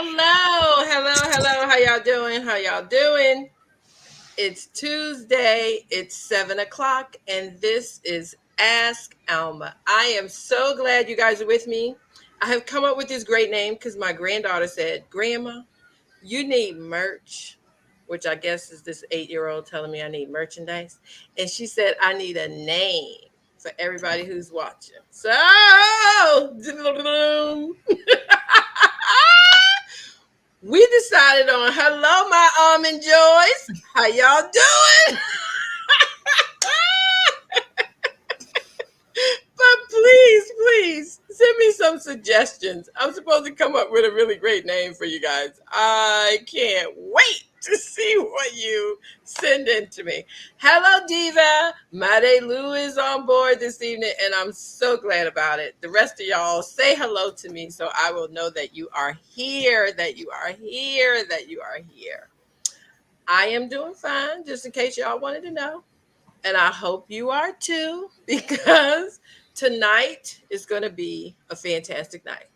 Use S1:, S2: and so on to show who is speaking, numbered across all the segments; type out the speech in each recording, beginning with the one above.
S1: Hello. How y'all doing? It's Tuesday. It's 7 o'clock, and this is Ask Alma. I am so glad you guys are with me. I have come up with this great name because my granddaughter said, "Grandma, you need merch," which I guess is this 8-year-old telling me I need merchandise. And she said, I need a name for everybody who's watching. So, we decided on hello, my almond joys. How y'all doing? But please send me some suggestions. I'm supposed to come up with a really great name for you guys. I can't wait to see what you send in to me. Hello, Diva. Made Lou is on board this evening, and I'm so glad about it. The rest of y'all say hello to me so I will know that you are here, that you are here, that you are here. I am doing fine, just in case y'all wanted to know. And I hope you are too, because tonight is going to be a fantastic night.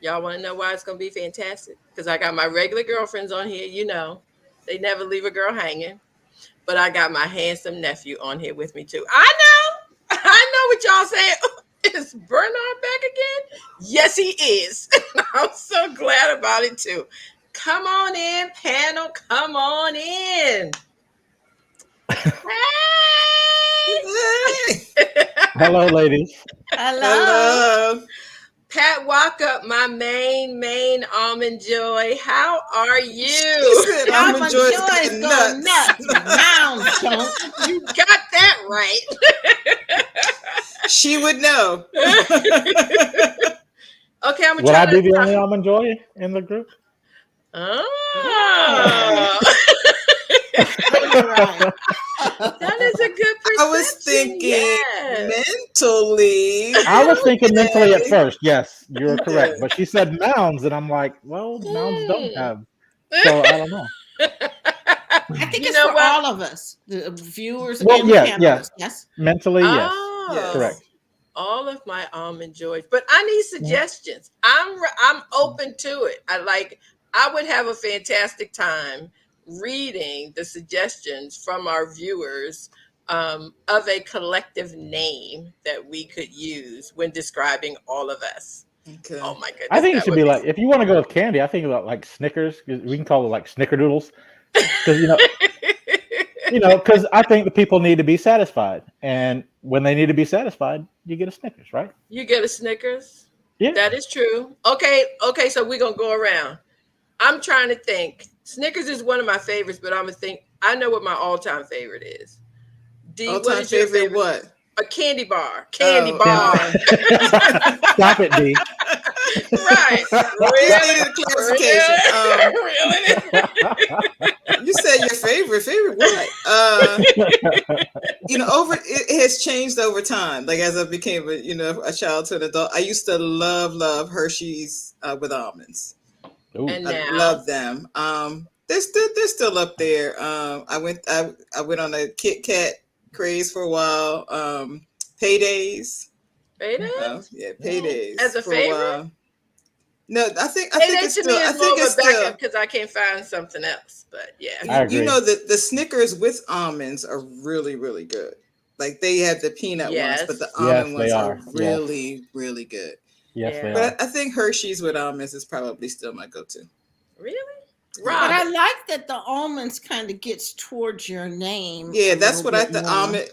S1: Y'all want to know why it's going to be fantastic? Because I got my regular girlfriends on here. You know, they never leave a girl hanging. But I got my handsome nephew on here with me too. I know what y'all saying. Is Bernard back again? Yes, he is. I'm so glad about it too. Come on in, panel. Come on in. Hey.
S2: Hello, ladies.
S3: Hello.
S1: Pat Walkup, my main almond joy. How are you?
S3: She said almond joy is
S4: going nuts.
S1: You got that right.
S3: She would know.
S1: Okay, I'm gonna
S2: Would
S1: try
S2: I be
S1: to
S2: the only almond joy in the group?
S1: Oh. That is a good perception.
S3: I was thinking mentally.
S2: I was thinking mentally at first. Yes, you're correct. But she said nouns, and I'm like, well, nouns don't have. So I don't know.
S4: I think it's for all of us, the viewers and
S2: yeah,
S4: the panelists. Yes.
S2: Mentally, yes.
S1: Yes.
S2: Correct.
S1: All of my almond joys, but I need suggestions. I'm open to it. I would have a fantastic time reading the suggestions from our viewers of a collective name that we could use when describing all of us.
S3: Okay.
S1: Oh my goodness!
S2: I think it should be like, if you want to go with candy, I think about like Snickers. We can call it like Snickerdoodles, because because I think the people need to be satisfied, and when they need to be satisfied, you get a Snickers, right?
S1: You get a Snickers.
S2: Yeah,
S1: that is true. Okay. So we're gonna go around. I'm trying to think. Snickers is one of my favorites, but I'm gonna think. I know what my all-time favorite is. D,
S3: all-time favorite what?
S1: A candy bar. Candy bar.
S2: Stop it, D.
S1: Right.
S3: Really? Clarification.
S1: Really?
S3: You said your favorite. Favorite what? It has changed over time. Like as I became a child to an adult, I used to love Hershey's with almonds.
S1: And
S3: I love them. They're still up there. I went on a Kit Kat craze for a while. Paydays.
S1: Paydays?
S3: Yeah, Paydays.
S1: As a favorite?
S3: While. No, I think it's
S1: to
S3: still.
S1: me
S3: I
S1: is
S3: think
S1: more
S3: it's
S1: of a
S3: still
S1: backup because I can't find something else. But yeah,
S2: I agree.
S3: The Snickers with almonds are really, really good. Like they have the peanut ones, but the almond ones are really, really good.
S2: Yes, they are.
S3: But I think Hershey's with almonds is probably still my go-to.
S1: Really?
S4: But I like that the almonds kind of gets towards your name.
S3: Yeah, that's what I thought.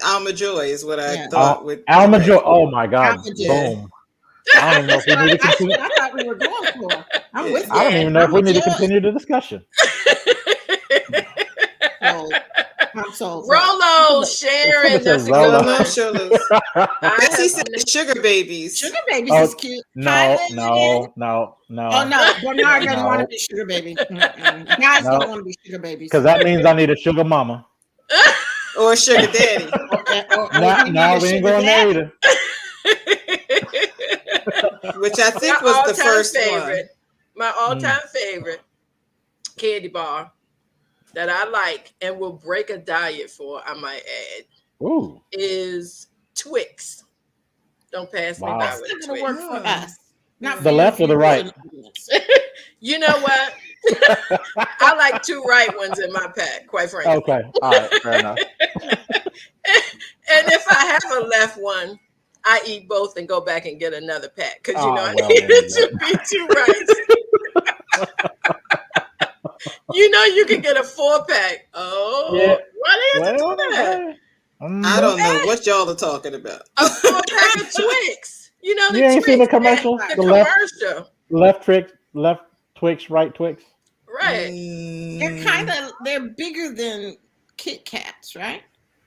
S3: Alma Joy is what I thought. With
S2: Alma Joy. Oh my God!
S3: Yeah.
S2: Boom. I don't even know if we need to continue.
S4: I thought we were going for. I'm with you.
S2: I don't even know if we need to continue the discussion.
S1: Rolo, Sharon, that's a good one.
S3: Bessie said sugar babies.
S4: Sugar babies is cute.
S2: No.
S4: Oh no, Bernard doesn't want to be sugar baby. Guys don't want to be sugar babies
S2: because that means I need a sugar mama
S3: or a sugar daddy.
S2: Now we ain't going there either.
S3: Which I think was the first
S1: favorite. My all-time favorite candy bar that I like and will break a diet for, I might add, is Twix. Don't pass me by with Twix.
S4: Work for us.
S2: Not the left or the right?
S1: You know what? I like 2 right ones in my pack, quite frankly.
S2: Okay, all right, fair enough.
S1: And if I have a left one, I eat both and go back and get another pack because I
S2: Well,
S1: need it to be 2 rights. You can get a 4-pack. Oh,
S2: Yeah.
S1: why do you have to do that?
S3: I don't know what y'all are talking about.
S1: A 4-pack of Twix. The
S2: You ain't seen the commercial?
S1: The
S2: commercial. Left Twix, right Twix.
S1: Right.
S4: They're bigger than Kit Kats, right?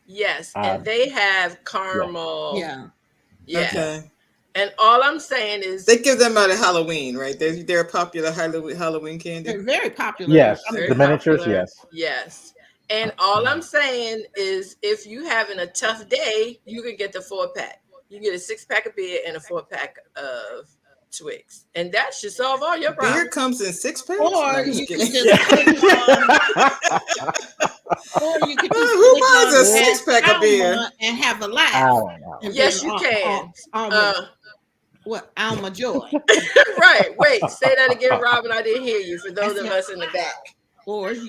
S1: Yes, and they have caramel.
S4: Yeah.
S3: Okay.
S1: And all I'm saying is
S3: they give them out at Halloween, right? They're a popular Halloween candy.
S4: They're very popular.
S2: Yes,
S1: very
S2: the miniatures.
S1: popular.
S2: Yes.
S1: Yes. And all I'm saying is, if you having a tough day, you can get the 4-pack. You get a 6-pack of beer and a 4-pack of Twix, and that should solve all your problems.
S3: Beer comes in 6-packs.
S4: Or you can just
S3: who buys a 6-pack of beer
S4: and have a laugh?
S1: Yes, you can.
S4: What Alma Joy?
S1: Right. Wait. Say that again, Robin. I didn't hear you. For those of us in the back.
S4: Or if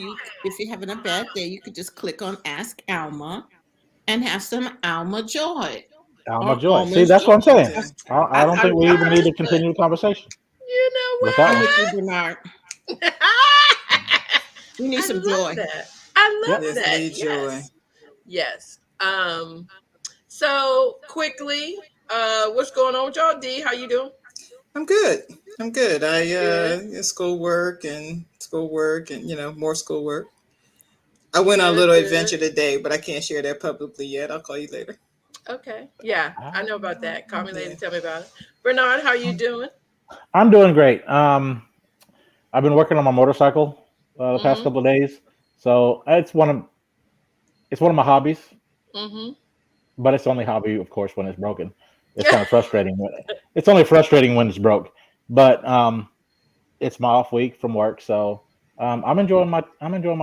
S4: you're having a bad day, you could just click on Ask Alma and have some Alma Joy.
S2: Alma Joy. See, that's what I'm saying. I don't think we even need to continue the conversation.
S1: You know what?
S4: I'm with you, Bernard. We need some joy.
S1: I love that.
S3: Yes. Joy.
S1: Yes. So quickly, what's going on with y'all? D, how you doing?
S3: I'm good. I schoolwork and more schoolwork. I went on a little adventure today, but I can't share that publicly yet. I'll call you later.
S1: Okay. Yeah, I know about that. Call me later. Tell me about it. Bernard, how you doing?
S2: I'm doing great. I've been working on my motorcycle the past couple of days, so it's one of my hobbies. But it's only hobby, of course, when it's broken. It's kind of frustrating. It's only frustrating when it's broke. But it's my off week from work, so I'm enjoying my day. I'm enjoying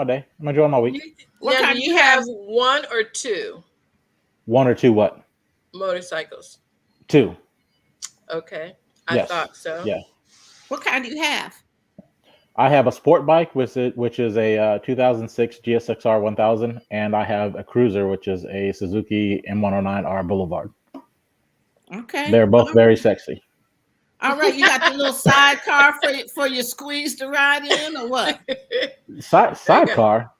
S2: my week.
S1: Now, do you have 1 or 2?
S2: 1 or 2 what?
S1: Motorcycles.
S2: 2.
S1: Okay. I thought so.
S2: Yeah.
S4: What kind do you have?
S2: I have a sport bike, which is a 2006 GSXR 1000, and I have a cruiser, which is a Suzuki M109R Boulevard.
S4: Okay.
S2: They're both very sexy.
S4: All right, you got the little sidecar for your squeeze to ride in, or what?
S2: Sidecar?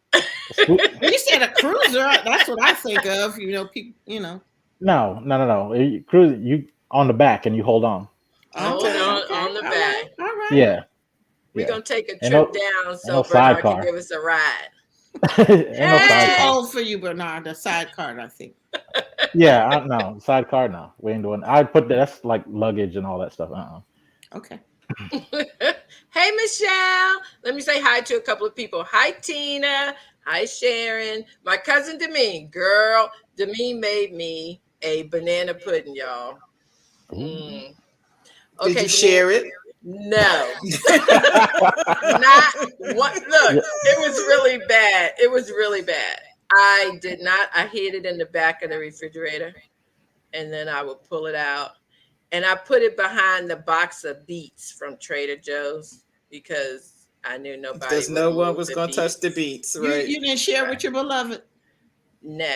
S4: When you said a cruiser, that's what I think of. People.
S2: No. Cruise you on the back and you hold on.
S1: On the back.
S4: All right.
S2: Yeah.
S1: We're going to take a trip down so Bernard can give us a ride.
S4: It's too old for you, Bernard. The sidecar, I think.
S2: Yeah, no. Sidecar, no. We ain't doing I put that's like luggage and all that stuff.
S4: Okay.
S1: Hey, Michelle. Let me say hi to a couple of people. Hi, Tina. Hi, Sharon. My cousin Demeen. Girl, Demeen made me a banana pudding, y'all.
S3: Okay, did you share it?
S1: No. Not one. Look, it was really bad. It was really bad. I did not. I hid it in the back of the refrigerator, and then I would pull it out, and I put it behind the box of beets from Trader Joe's because I knew nobody.
S3: Because no one was going to touch the beets, right?
S4: You didn't share with your beloved.
S1: No.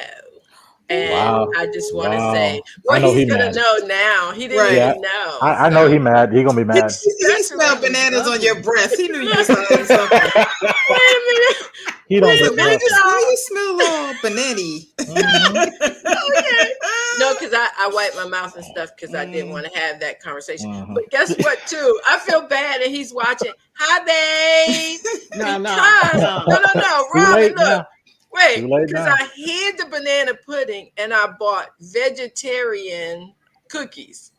S1: And I just want to say, he's going to know now. He didn't even know.
S2: I know he's mad. He's going to be mad.
S3: He smelled bananas on your breath. He knew you was hiding something.
S1: Wait a minute.
S2: He don't know.
S3: Why you smell all banana-y?
S1: Okay. No, because I wiped my mouth and stuff because I didn't want to have that conversation. But guess what, too? I feel bad that he's watching. Hi, babe. No. Robin, look. Wait, because I hid the banana pudding and I bought vegetarian cookies.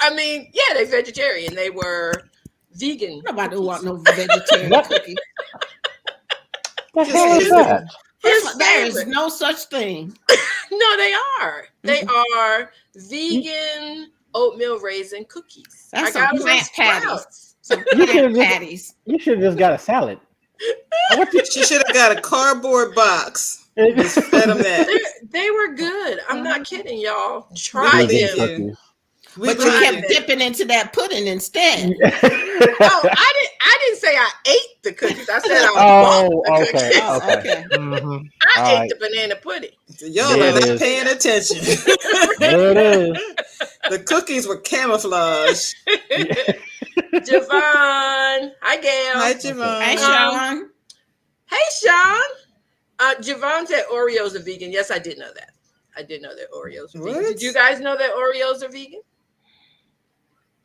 S1: I mean, yeah, they're vegetarian. They were vegan.
S4: Nobody want no vegetarian cookies.
S2: What the hell is that?
S4: There is no such thing.
S1: No, they are. They are vegan oatmeal raisin cookies.
S4: That's some plant patties. Some patties.
S2: You should have just got a salad.
S3: She should have got a cardboard box. Just fed them that.
S1: They were good. I'm not kidding, y'all. Try them.
S4: But you kept dipping into that pudding instead.
S1: Oh, I didn't say I ate the cookies. I said I bought the
S2: okay.
S1: cookies.
S4: Oh, okay.
S2: Mm-hmm.
S1: I ate the banana pudding.
S3: Y'all are not paying attention.
S2: There it is.
S3: The cookies were camouflage.
S1: Javon. Hi, Gail.
S3: Hi, Javon.
S4: Hey, Sean.
S1: Hey, Sean. Javon said Oreos are vegan. Yes, I did know that. I did know that Oreos are vegan. Did you guys know that Oreos are vegan?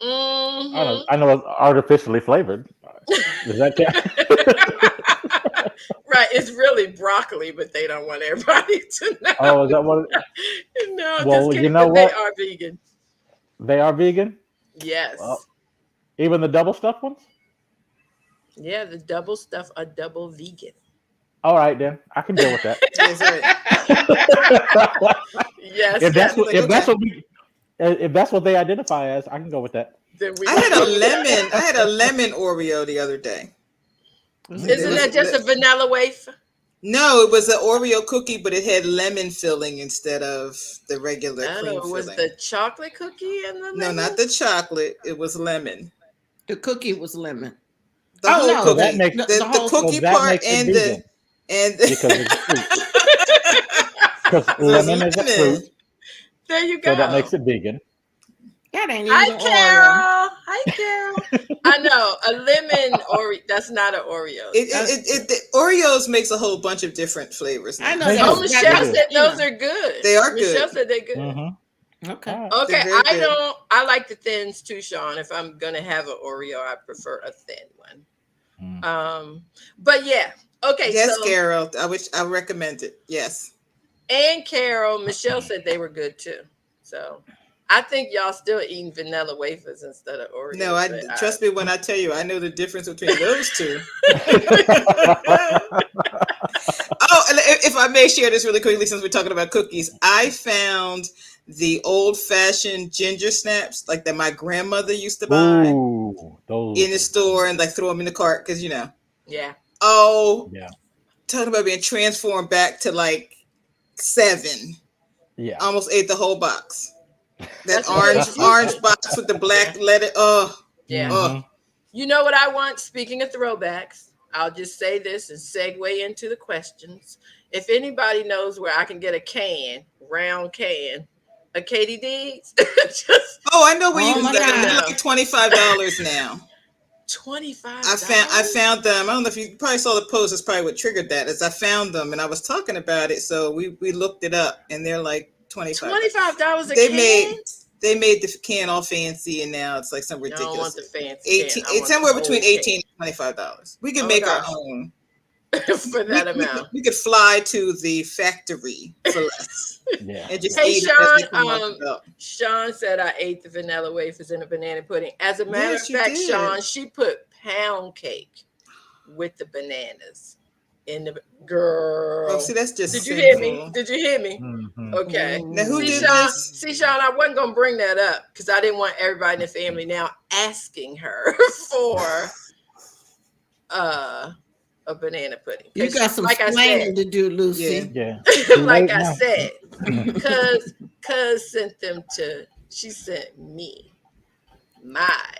S1: Mm-hmm.
S2: I know it's artificially flavored. Does that count?
S1: Right, it's really broccoli, but they don't want everybody to know.
S2: Oh, is that what?
S1: No,
S2: well,
S1: just kidding.
S2: You know
S1: but
S2: what?
S1: They are vegan.
S2: They are vegan?
S1: Yes.
S2: Well, even the double stuffed ones?
S1: Yeah, the double stuff are double vegan.
S2: All right, then I can deal with that.
S3: That's right.
S1: Yes.
S2: If that's what they identify as, I can go with that.
S3: I had a lemon Oreo the other day.
S1: Isn't that just a vanilla wafer?
S3: No, it was an Oreo cookie, but it had lemon filling instead of the regular cream filling.
S1: Was the chocolate cookie in the lemon?
S3: No, not the chocolate. It was lemon.
S4: The cookie was lemon.
S3: The whole cookie.
S2: So that makes,
S3: the cookie part and the
S2: because lemon is a fruit.
S1: There you go.
S2: So that makes it vegan.
S4: That ain't even
S1: Hi,
S4: an
S1: Carol. Hi, Carol. I know a lemon Oreo. That's not an Oreo.
S3: The Oreos makes a whole bunch of different flavors.
S4: I know.
S1: Oh, Michelle said those are good.
S3: They are good.
S1: Michelle said they're good.
S2: Mm-hmm.
S4: Okay.
S1: Okay. I like the thins too, Sean. If I'm gonna have an Oreo, I prefer a thin one. But yeah. Okay.
S3: Yes, Carol. I recommend it. Yes.
S1: And Carol, Michelle said they were good too. So I think y'all still eating vanilla wafers instead of Oreos.
S3: No, trust me when I tell you, I know the difference between those two. Oh, and if I may share this really quickly, since we're talking about cookies, I found the old-fashioned ginger snaps, like that my grandmother used to buy in the store and like throw them in the cart because
S1: Yeah.
S3: Oh,
S2: yeah.
S3: Talking about being transformed back to like 7.
S2: Yeah.
S3: Almost ate the whole box. That orange box with the black letter. Oh,
S1: yeah.
S2: Mm-hmm.
S1: You know what I want? Speaking of throwbacks, I'll just say this and segue into the questions. If anybody knows where I can get a round can of Katie D's,
S3: I know where you can get them. They're like $25 now.
S1: $25.
S3: I found them. I don't know if you probably saw the post. That's probably what triggered that. Is I found them and I was talking about it, so we looked it up and they're like $25.
S1: $25 a can.
S3: They made the can all fancy and now it's like some ridiculous.
S1: I don't want the fancy.
S3: It's somewhere between $18 and $25. We can make our own
S1: for that amount.
S3: We could fly to the factory for less.
S2: Yeah.
S3: And just
S1: hey,
S3: eat
S1: Sean. Sean said I ate the vanilla wafers in a banana pudding. As a matter of fact, Sean, she put pound cake with the bananas in the girl.
S3: Oh, see, that's just.
S1: Did you hear me? Did you hear me?
S2: Mm-hmm.
S1: Okay.
S3: Now who did
S1: Sean,
S3: this?
S1: See, Sean, I wasn't gonna bring that up because I didn't want everybody in the family now asking her for a banana pudding.
S4: You got some explaining to do, Lucy.
S2: Yeah.
S1: Like I said, cuz sent them to. She sent me my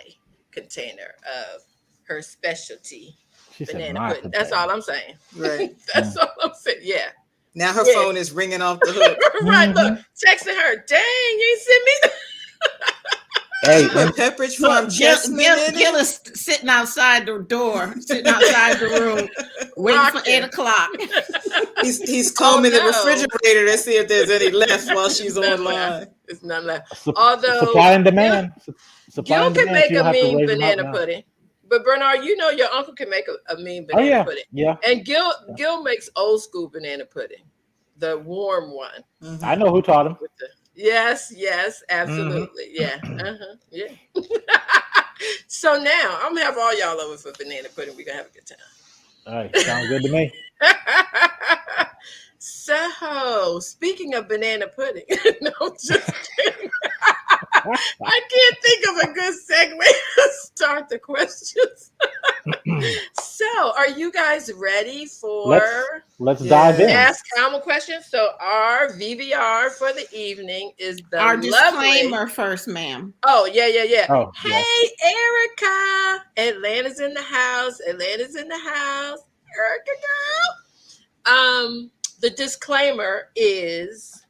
S1: container of her specialty banana pudding. That's all I'm saying.
S3: Right.
S1: That's all I'm saying. Yeah.
S3: Now her phone is ringing off the hook.
S1: Right. Look, texting her. Dang, you ain't sent me.
S2: Hey,
S3: Pepperidge Farm
S4: Gill is sitting outside the door, sitting outside the room, waiting for 8 o'clock.
S3: He's combing the refrigerator to see if there's any left while she's online.
S1: There's none left. Although
S2: supply and demand.
S1: Gill can make a mean banana pudding. But Bernard, you know your uncle can make a mean banana pudding.
S2: Yeah.
S1: And Gill makes old school banana pudding, the warm one.
S2: Mm-hmm. I know who taught him.
S1: Yes, absolutely. Mm-hmm. Yeah. So now I'm gonna have all y'all over for banana pudding. We're gonna have a good time.
S2: All right, sounds good to me.
S1: So speaking of banana pudding, no, I'm just kidding. I can't think of a good segue to start the questions. So, are you guys ready for?
S2: let's dive in.
S1: Ask Alma questions. So our VVR for the evening is the
S4: Our
S1: lovely.
S4: disclaimer first, ma'am.
S1: Oh, yeah.
S2: Oh,
S1: Hey, Erica. Atlanta's in the house. Erica girl. The disclaimer is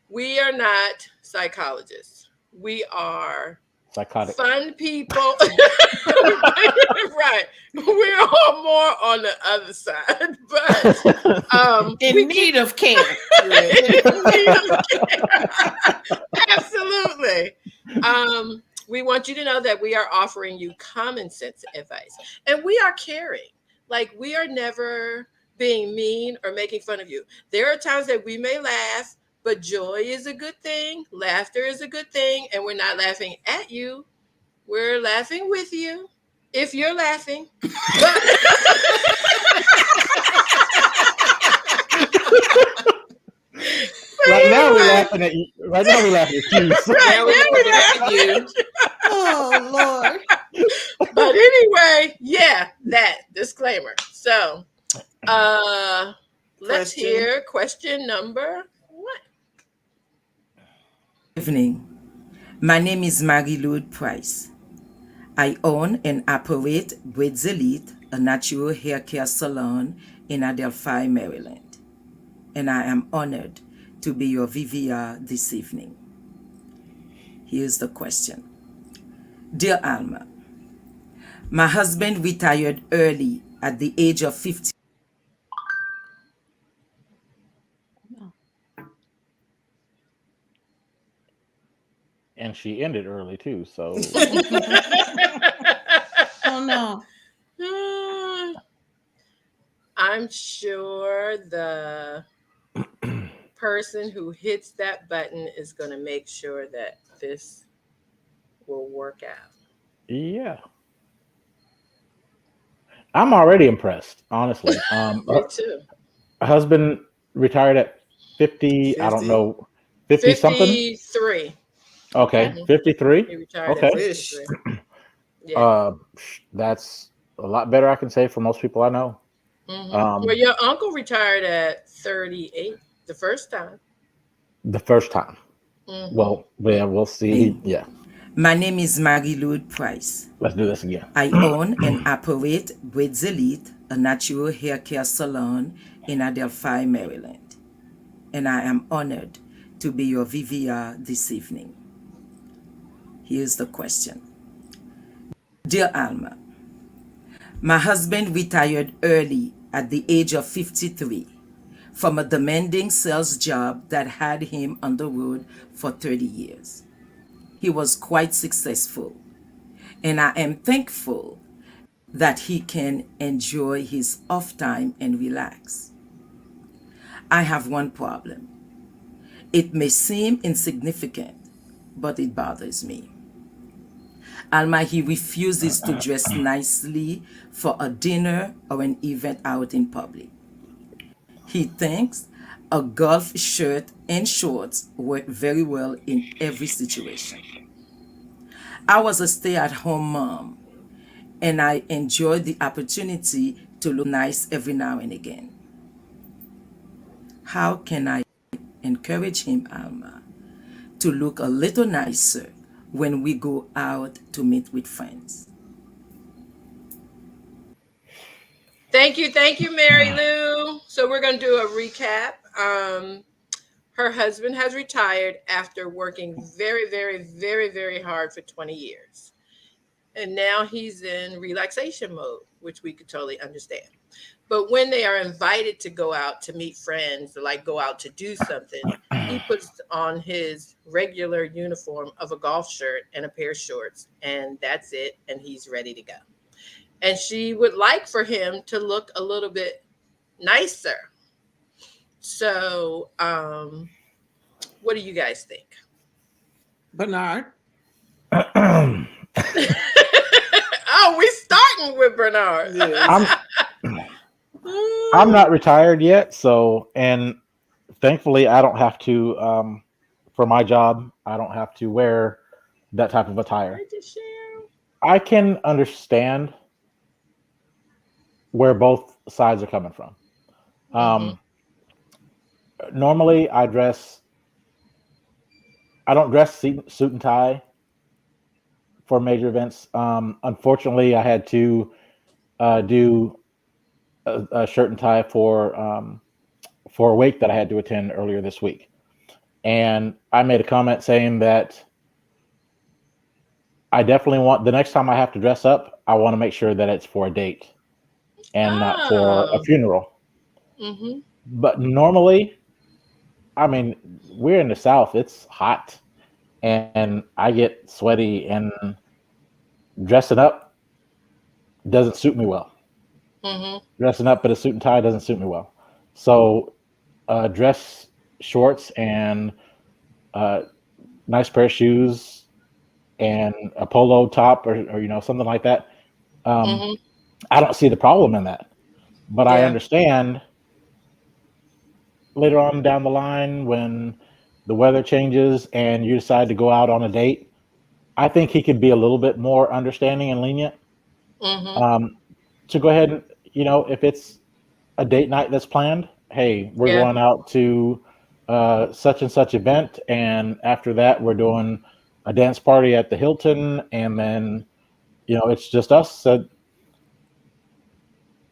S1: we are not psychologists. We are
S2: psychotic.
S1: fun people. Right. We are all more on the other side, but
S4: In need of care.
S1: Absolutely. We want you to know that we are offering you common sense advice, and we are caring. Like, we are never being mean or making fun of you. There are times that we may laugh, but joy is a good thing. Laughter is a good thing, and we're not laughing at you. We're laughing with you if you're laughing. But
S2: Right now we're laughing at you. Right now we're laughing at you.
S3: Now we're laughing at you.
S4: Oh, Lord.
S1: But anyway, yeah, that disclaimer. So let's hear question number 1.
S5: Evening. My name is Marie-Lou Price. I own and operate Braids Elite, a natural hair care salon in Adelphi, Maryland. And I am honored to be your VVR this evening. Here's the question. Dear Alma, my husband retired early at the age of 50.
S2: And she ended early too, so
S4: Oh, no.
S1: I'm sure the person who hits that button is going to make sure that this will work out.
S2: yeah. I'm already impressed, honestly.
S1: Me too.
S2: Husband retired at 50, I don't
S3: 50.
S2: know, 50 something?
S1: 53.
S2: Okay,
S1: Mhm.
S2: 53.
S1: He retired
S2: Okay.
S1: at 53. Yeah.
S2: That's a lot better, I can say, for most people I know.
S1: Well, your uncle retired at 38 the first time.
S2: The first time.
S1: Mhm.
S2: Well, yeah, we'll see. Yeah,
S5: My name is Marie-Lou Price.
S2: let's do this again.
S5: I own and operate Braids Elite, a natural hair care salon in Adelphi, Maryland. And I am honored to be your VVR this evening. Here's the question. Dear Alma, my husband retired early at the age of 53 from a demanding sales job that had him on the road for 30 years. He was quite successful, and I am thankful that he can enjoy his off time and relax. I have one problem. It may seem insignificant, but it bothers me. Alma, he refuses to dress nicely for a dinner or an event out in public. He thinks a golf shirt and shorts work very well in every situation. I was a stay-at-home mom, and I enjoyed the opportunity to look nice every now and again. How can I encourage him, Alma, to look a little nicer when we go out to meet with friends?
S1: Thank you, Mary Lou. So we're going to do a recap. Her husband has retired after working very, very, very, very hard for 20 years. And now he's in relaxation mode, which we could totally understand. But when they are invited to go out to meet friends or like go out to do something, he puts on his regular uniform of a golf shirt and a pair of shorts, and that's it. And he's ready to go. And she would like for him to look a little bit nicer. So, what do you guys think?
S4: Bernard.
S1: Oh, we starting with Bernard.
S2: I'm not retired yet, so, and thankfully I don't have to for my job, I don't have to wear that type of attire. I can understand where both sides are coming from. Um, Normally, I don't dress suit and tie for major events. Unfortunately, I had to do a shirt and tie for a wake that I had to attend earlier this week. And I made a comment saying that I definitely want the next time I have to dress up, I want to make sure that it's for a date and not for a
S1: Oh.
S2: funeral.
S1: Mm-hmm.
S2: But normally, I mean, we're in the South, it's hot, and I get sweaty, and dressing up doesn't suit me well.
S1: Mm-hmm.
S2: Dressing up in a suit and tie doesn't suit me well. So, dress shorts and uh, nice pair of shoes and a polo top or something like that. Um,
S1: Mm-hmm.
S2: I don't see the problem in that, but I
S1: Yeah.
S2: understand later on down the line when the weather changes and you decide to go out on a date. I think he could be a little bit more understanding and lenient,
S1: Mm-hmm.
S2: um, to go ahead and if it's a date night that's planned, hey, we're
S1: Yeah.
S2: going out to such and such event, and after that we're doing a dance party at the Hilton, and then it's just us. So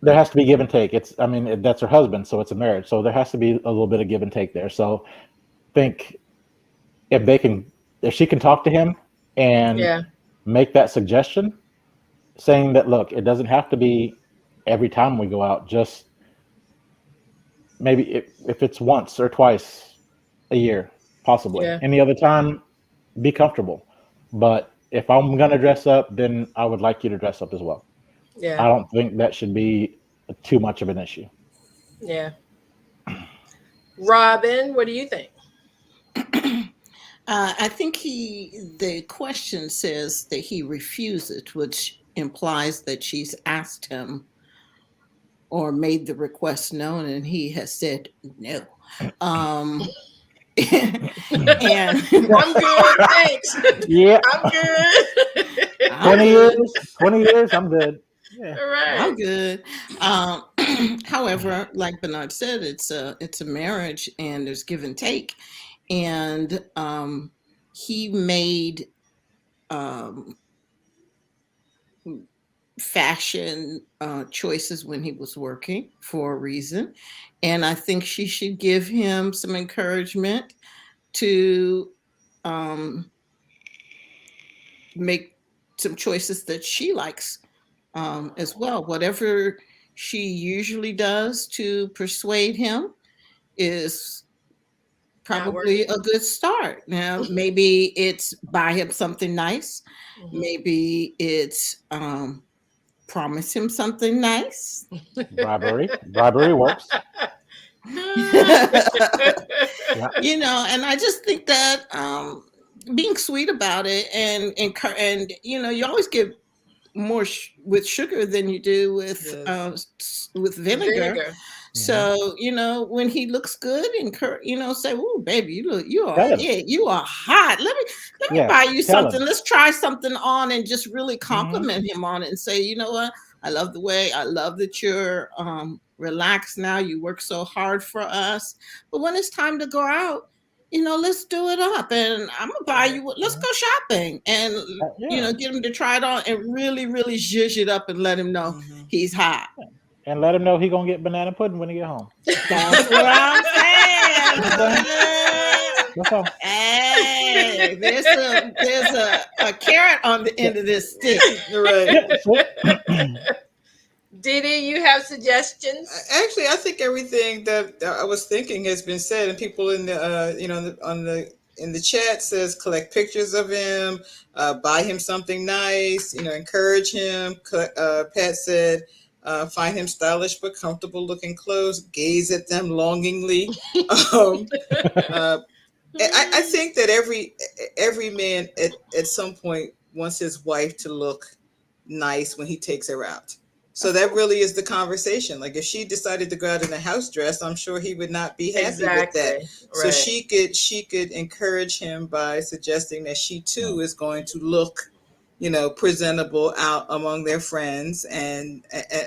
S2: there has to be give and take. I mean, that's her husband, so it's a marriage, so there has to be a little bit of give and take there. So think if they can, if she can talk to him and
S1: Yeah.
S2: make that suggestion, saying that look, it doesn't have to be every time we go out, just maybe if it's once or twice a year, possibly.
S1: Yeah.
S2: Any other time, be comfortable. But if I'm gonna dress up, then I would like you to dress up as well.
S1: Yeah.
S2: I don't think that should be too much of an issue.
S1: Yeah. Robin, what do you think?
S4: I think the question says that he refuses, which implies that she's asked him or made the request known and he has said no. Um, and
S1: I'm good, thanks.
S2: Yeah,
S1: I'm good.
S4: I'm
S2: 20
S4: good.
S2: years, 20 years, I'm good. Yeah,
S1: All right.
S4: I'm good. Um, however, like Bernard said, it's a marriage and there's give and take. And he made um, fashion choices when he was working for a reason. And I think she should give him some encouragement to um, make some choices that she likes as well. Whatever she usually does to persuade him is
S1: Not
S4: probably
S1: working.
S4: a good start. Now, maybe it's buy him something nice.
S1: Mm-hmm.
S4: Maybe it's promise him something nice.
S2: bribery works. Yeah,
S4: And I just think that being sweet about it and you always get more with sugar than you do with vinegar.
S1: Vinegar.
S2: hmm
S4: So when he looks good, say, "Oh, baby, you are
S2: tell him.
S4: it. You are hot. Let me
S2: Yeah,
S4: buy you
S2: tell
S4: something.
S2: him.
S4: Let's try something on," and just really
S2: hmm
S4: compliment him on it and say, "You know what? I love that you're relaxed now. You work so hard for us, but when it's time to go out." Let's do it up, and I'm gonna buy
S1: Right.
S4: you. Let's go shopping, and
S2: Yeah,
S4: get him to try it on, and really, really zhuzh it up, and let him know
S3: Mhm.
S4: he's hot.
S2: and let him know he gonna get banana pudding when he get home.
S4: That's what I'm saying,
S2: You know what I'm saying?
S4: honey.
S2: That's all.
S4: Hey, there's a carrot on the
S2: Yeah,
S4: end of this stick.
S3: Right.
S2: yeah. See?
S1: Didi, you have suggestions?
S3: Actually, I think everything that I was thinking has been said, and people in the in the chat says collect pictures of him, buy him something nice, encourage him. Pat said, find him stylish but comfortable looking clothes, gaze at them longingly. Um, uh, I think that every man at some point wants his wife to look nice when he takes her out. So
S1: Of
S3: that
S1: course.
S3: really is the conversation. Like if she decided to go out in a house dress, I'm sure he would not be happy with that.
S1: Exactly.
S3: So
S1: Right.
S3: she could encourage him by suggesting that she too is going to look, presentable out among their friends. And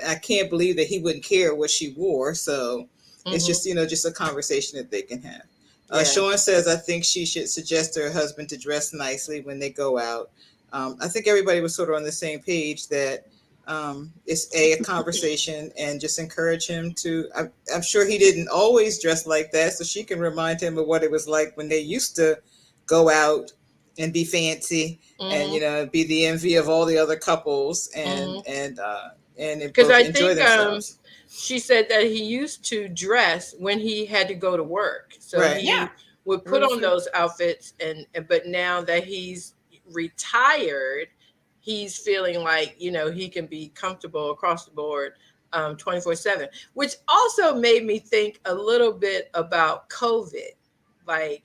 S3: I can't believe that he wouldn't care what she wore. So It's
S1: Mhm.
S3: just, just a conversation that they can have.
S1: Yeah.
S3: Sean says, I think she should suggest to her husband to dress nicely when they go out. I think everybody was sort of on the same page that it's a conversation, and just encourage him to. I'm sure he didn't always dress like that, so she can remind him of what it was like when they used to go out and be fancy, and
S1: Mhm.
S3: be the envy of all the other couples,
S1: Mhm.
S3: and
S1: Because
S3: both
S1: I
S3: enjoy
S1: think
S3: themselves.
S1: she said that he used to dress when he had to go to work. So
S3: Right.
S4: Yeah.
S1: he would put
S3: Really
S1: on
S3: true.
S1: those outfits, but now that he's retired, he's feeling like, he can be comfortable across the board 24/7, which also made me think a little bit about COVID. Like,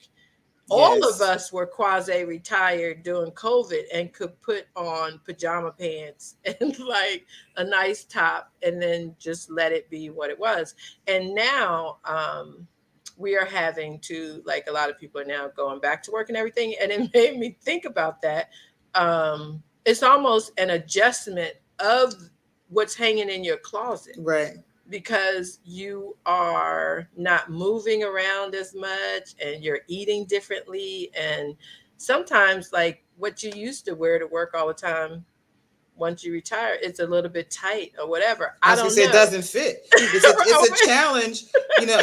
S1: all of
S3: Yes.
S1: us were quasi retired during COVID and could put on pajama pants and like a nice top and then just let it be what it was. And now we are having to, like, a lot of people are now going back to work and everything. And it made me think about that. It's almost an adjustment of what's hanging in your closet,
S3: Right.
S1: because you are not moving around as much and you're eating differently. And sometimes, like, what you used to wear to work all the time, once you retire, it's a little bit tight or whatever.
S3: I
S1: I
S3: was gonna
S1: don't
S3: say it
S1: know.
S3: doesn't fit. It's a challenge.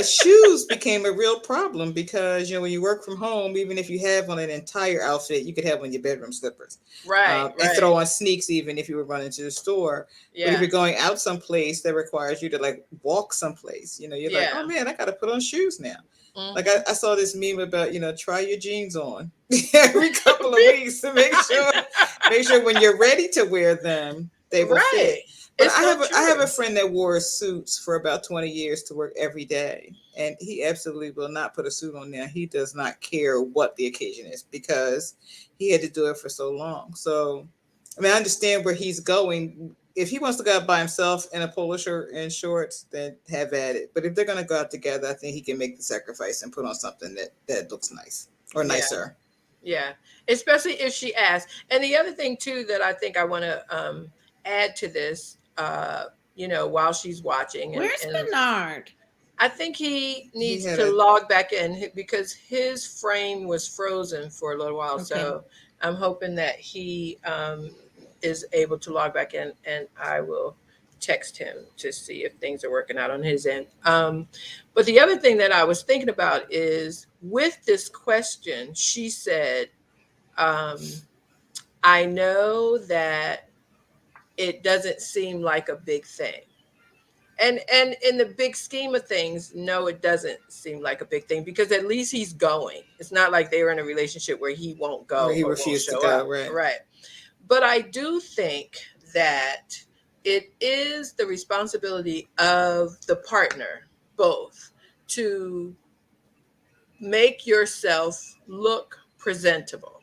S3: Shoes became a real problem because when you work from home, even if you have on an entire outfit, you could have on your bedroom slippers,
S1: Right,
S3: and
S1: right.
S3: throw on sneaks even if you were running to the store. But if
S1: Yeah,
S3: you're going out someplace that requires you to like walk someplace, you're like, oh
S1: yeah.
S3: man, I got to put on shoes now. Like
S1: Hmm.
S3: I saw this meme about try your jeans on every couple of weeks to make sure when you're ready to wear them they will
S1: Right.
S3: fit. But
S1: It's so
S3: I have a
S1: true.
S3: friend that wore suits for about 20 years to work every day, and he absolutely will not put a suit on now. He does not care what the occasion is because he had to do it for so long. So, I mean, I understand where he's going. If he wants to go out by himself in a polo shirt and shorts, then have at it. But if they're going to go out together, I think he can make the sacrifice and put on something that looks nice or
S1: Yeah.
S3: nicer.
S1: Yeah, especially if she asks. And the other thing too that I think I want to add to this, while she's watching,
S4: Where's
S1: and
S4: Bernard?
S1: I think he
S3: He
S1: needs
S3: had
S1: to
S3: a
S1: log back in because his frame was frozen for a little while.
S4: Okay.
S1: So I'm hoping that he is able to log back in, and I will text him to see if things are working out on his end. But the other thing that I was thinking about is, with this question, she said, um, I know that it doesn't seem like a big thing. And in the big scheme of things, no, it doesn't seem like a big thing, because at least he's going. It's not like they were in a relationship where he won't
S3: where
S1: go
S3: he
S1: or won't
S3: refused to
S1: show
S3: go,
S1: up.
S3: right?
S1: Right. But I do think that it is the responsibility of the partner, both, to make yourself look presentable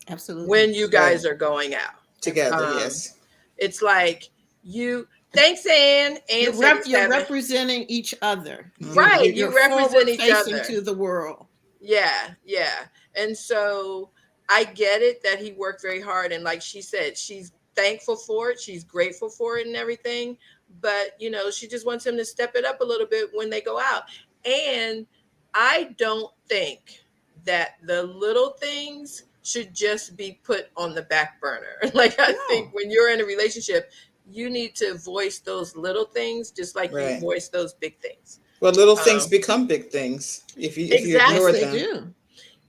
S4: Absolutely.
S1: when you
S3: Right.
S1: guys are going out.
S3: Together,
S4: Absolutely.
S3: yes.
S1: It's like, you, thanks, Ann. Ann said he's
S4: You're
S1: having,
S4: representing each other.
S3: Mhm.
S1: right,
S4: You're
S1: you represent
S4: forward
S1: each
S4: facing
S1: other.
S4: to the world.
S1: Yeah, yeah. And so I get it that he worked very hard. And like she said, she's thankful for it. She's grateful for it and everything. But, she just wants him to step it up a little bit when they go out. And I don't think that the little things should just be put on the back burner. Like, I think
S4: No.
S1: when you're in a relationship, you need to voice those little things just like you
S3: Right.
S1: voice those big things.
S3: Well, little things
S1: Um,
S3: become big things if you
S4: Yes,
S3: ignore
S1: exactly.
S4: they
S3: them.
S4: do.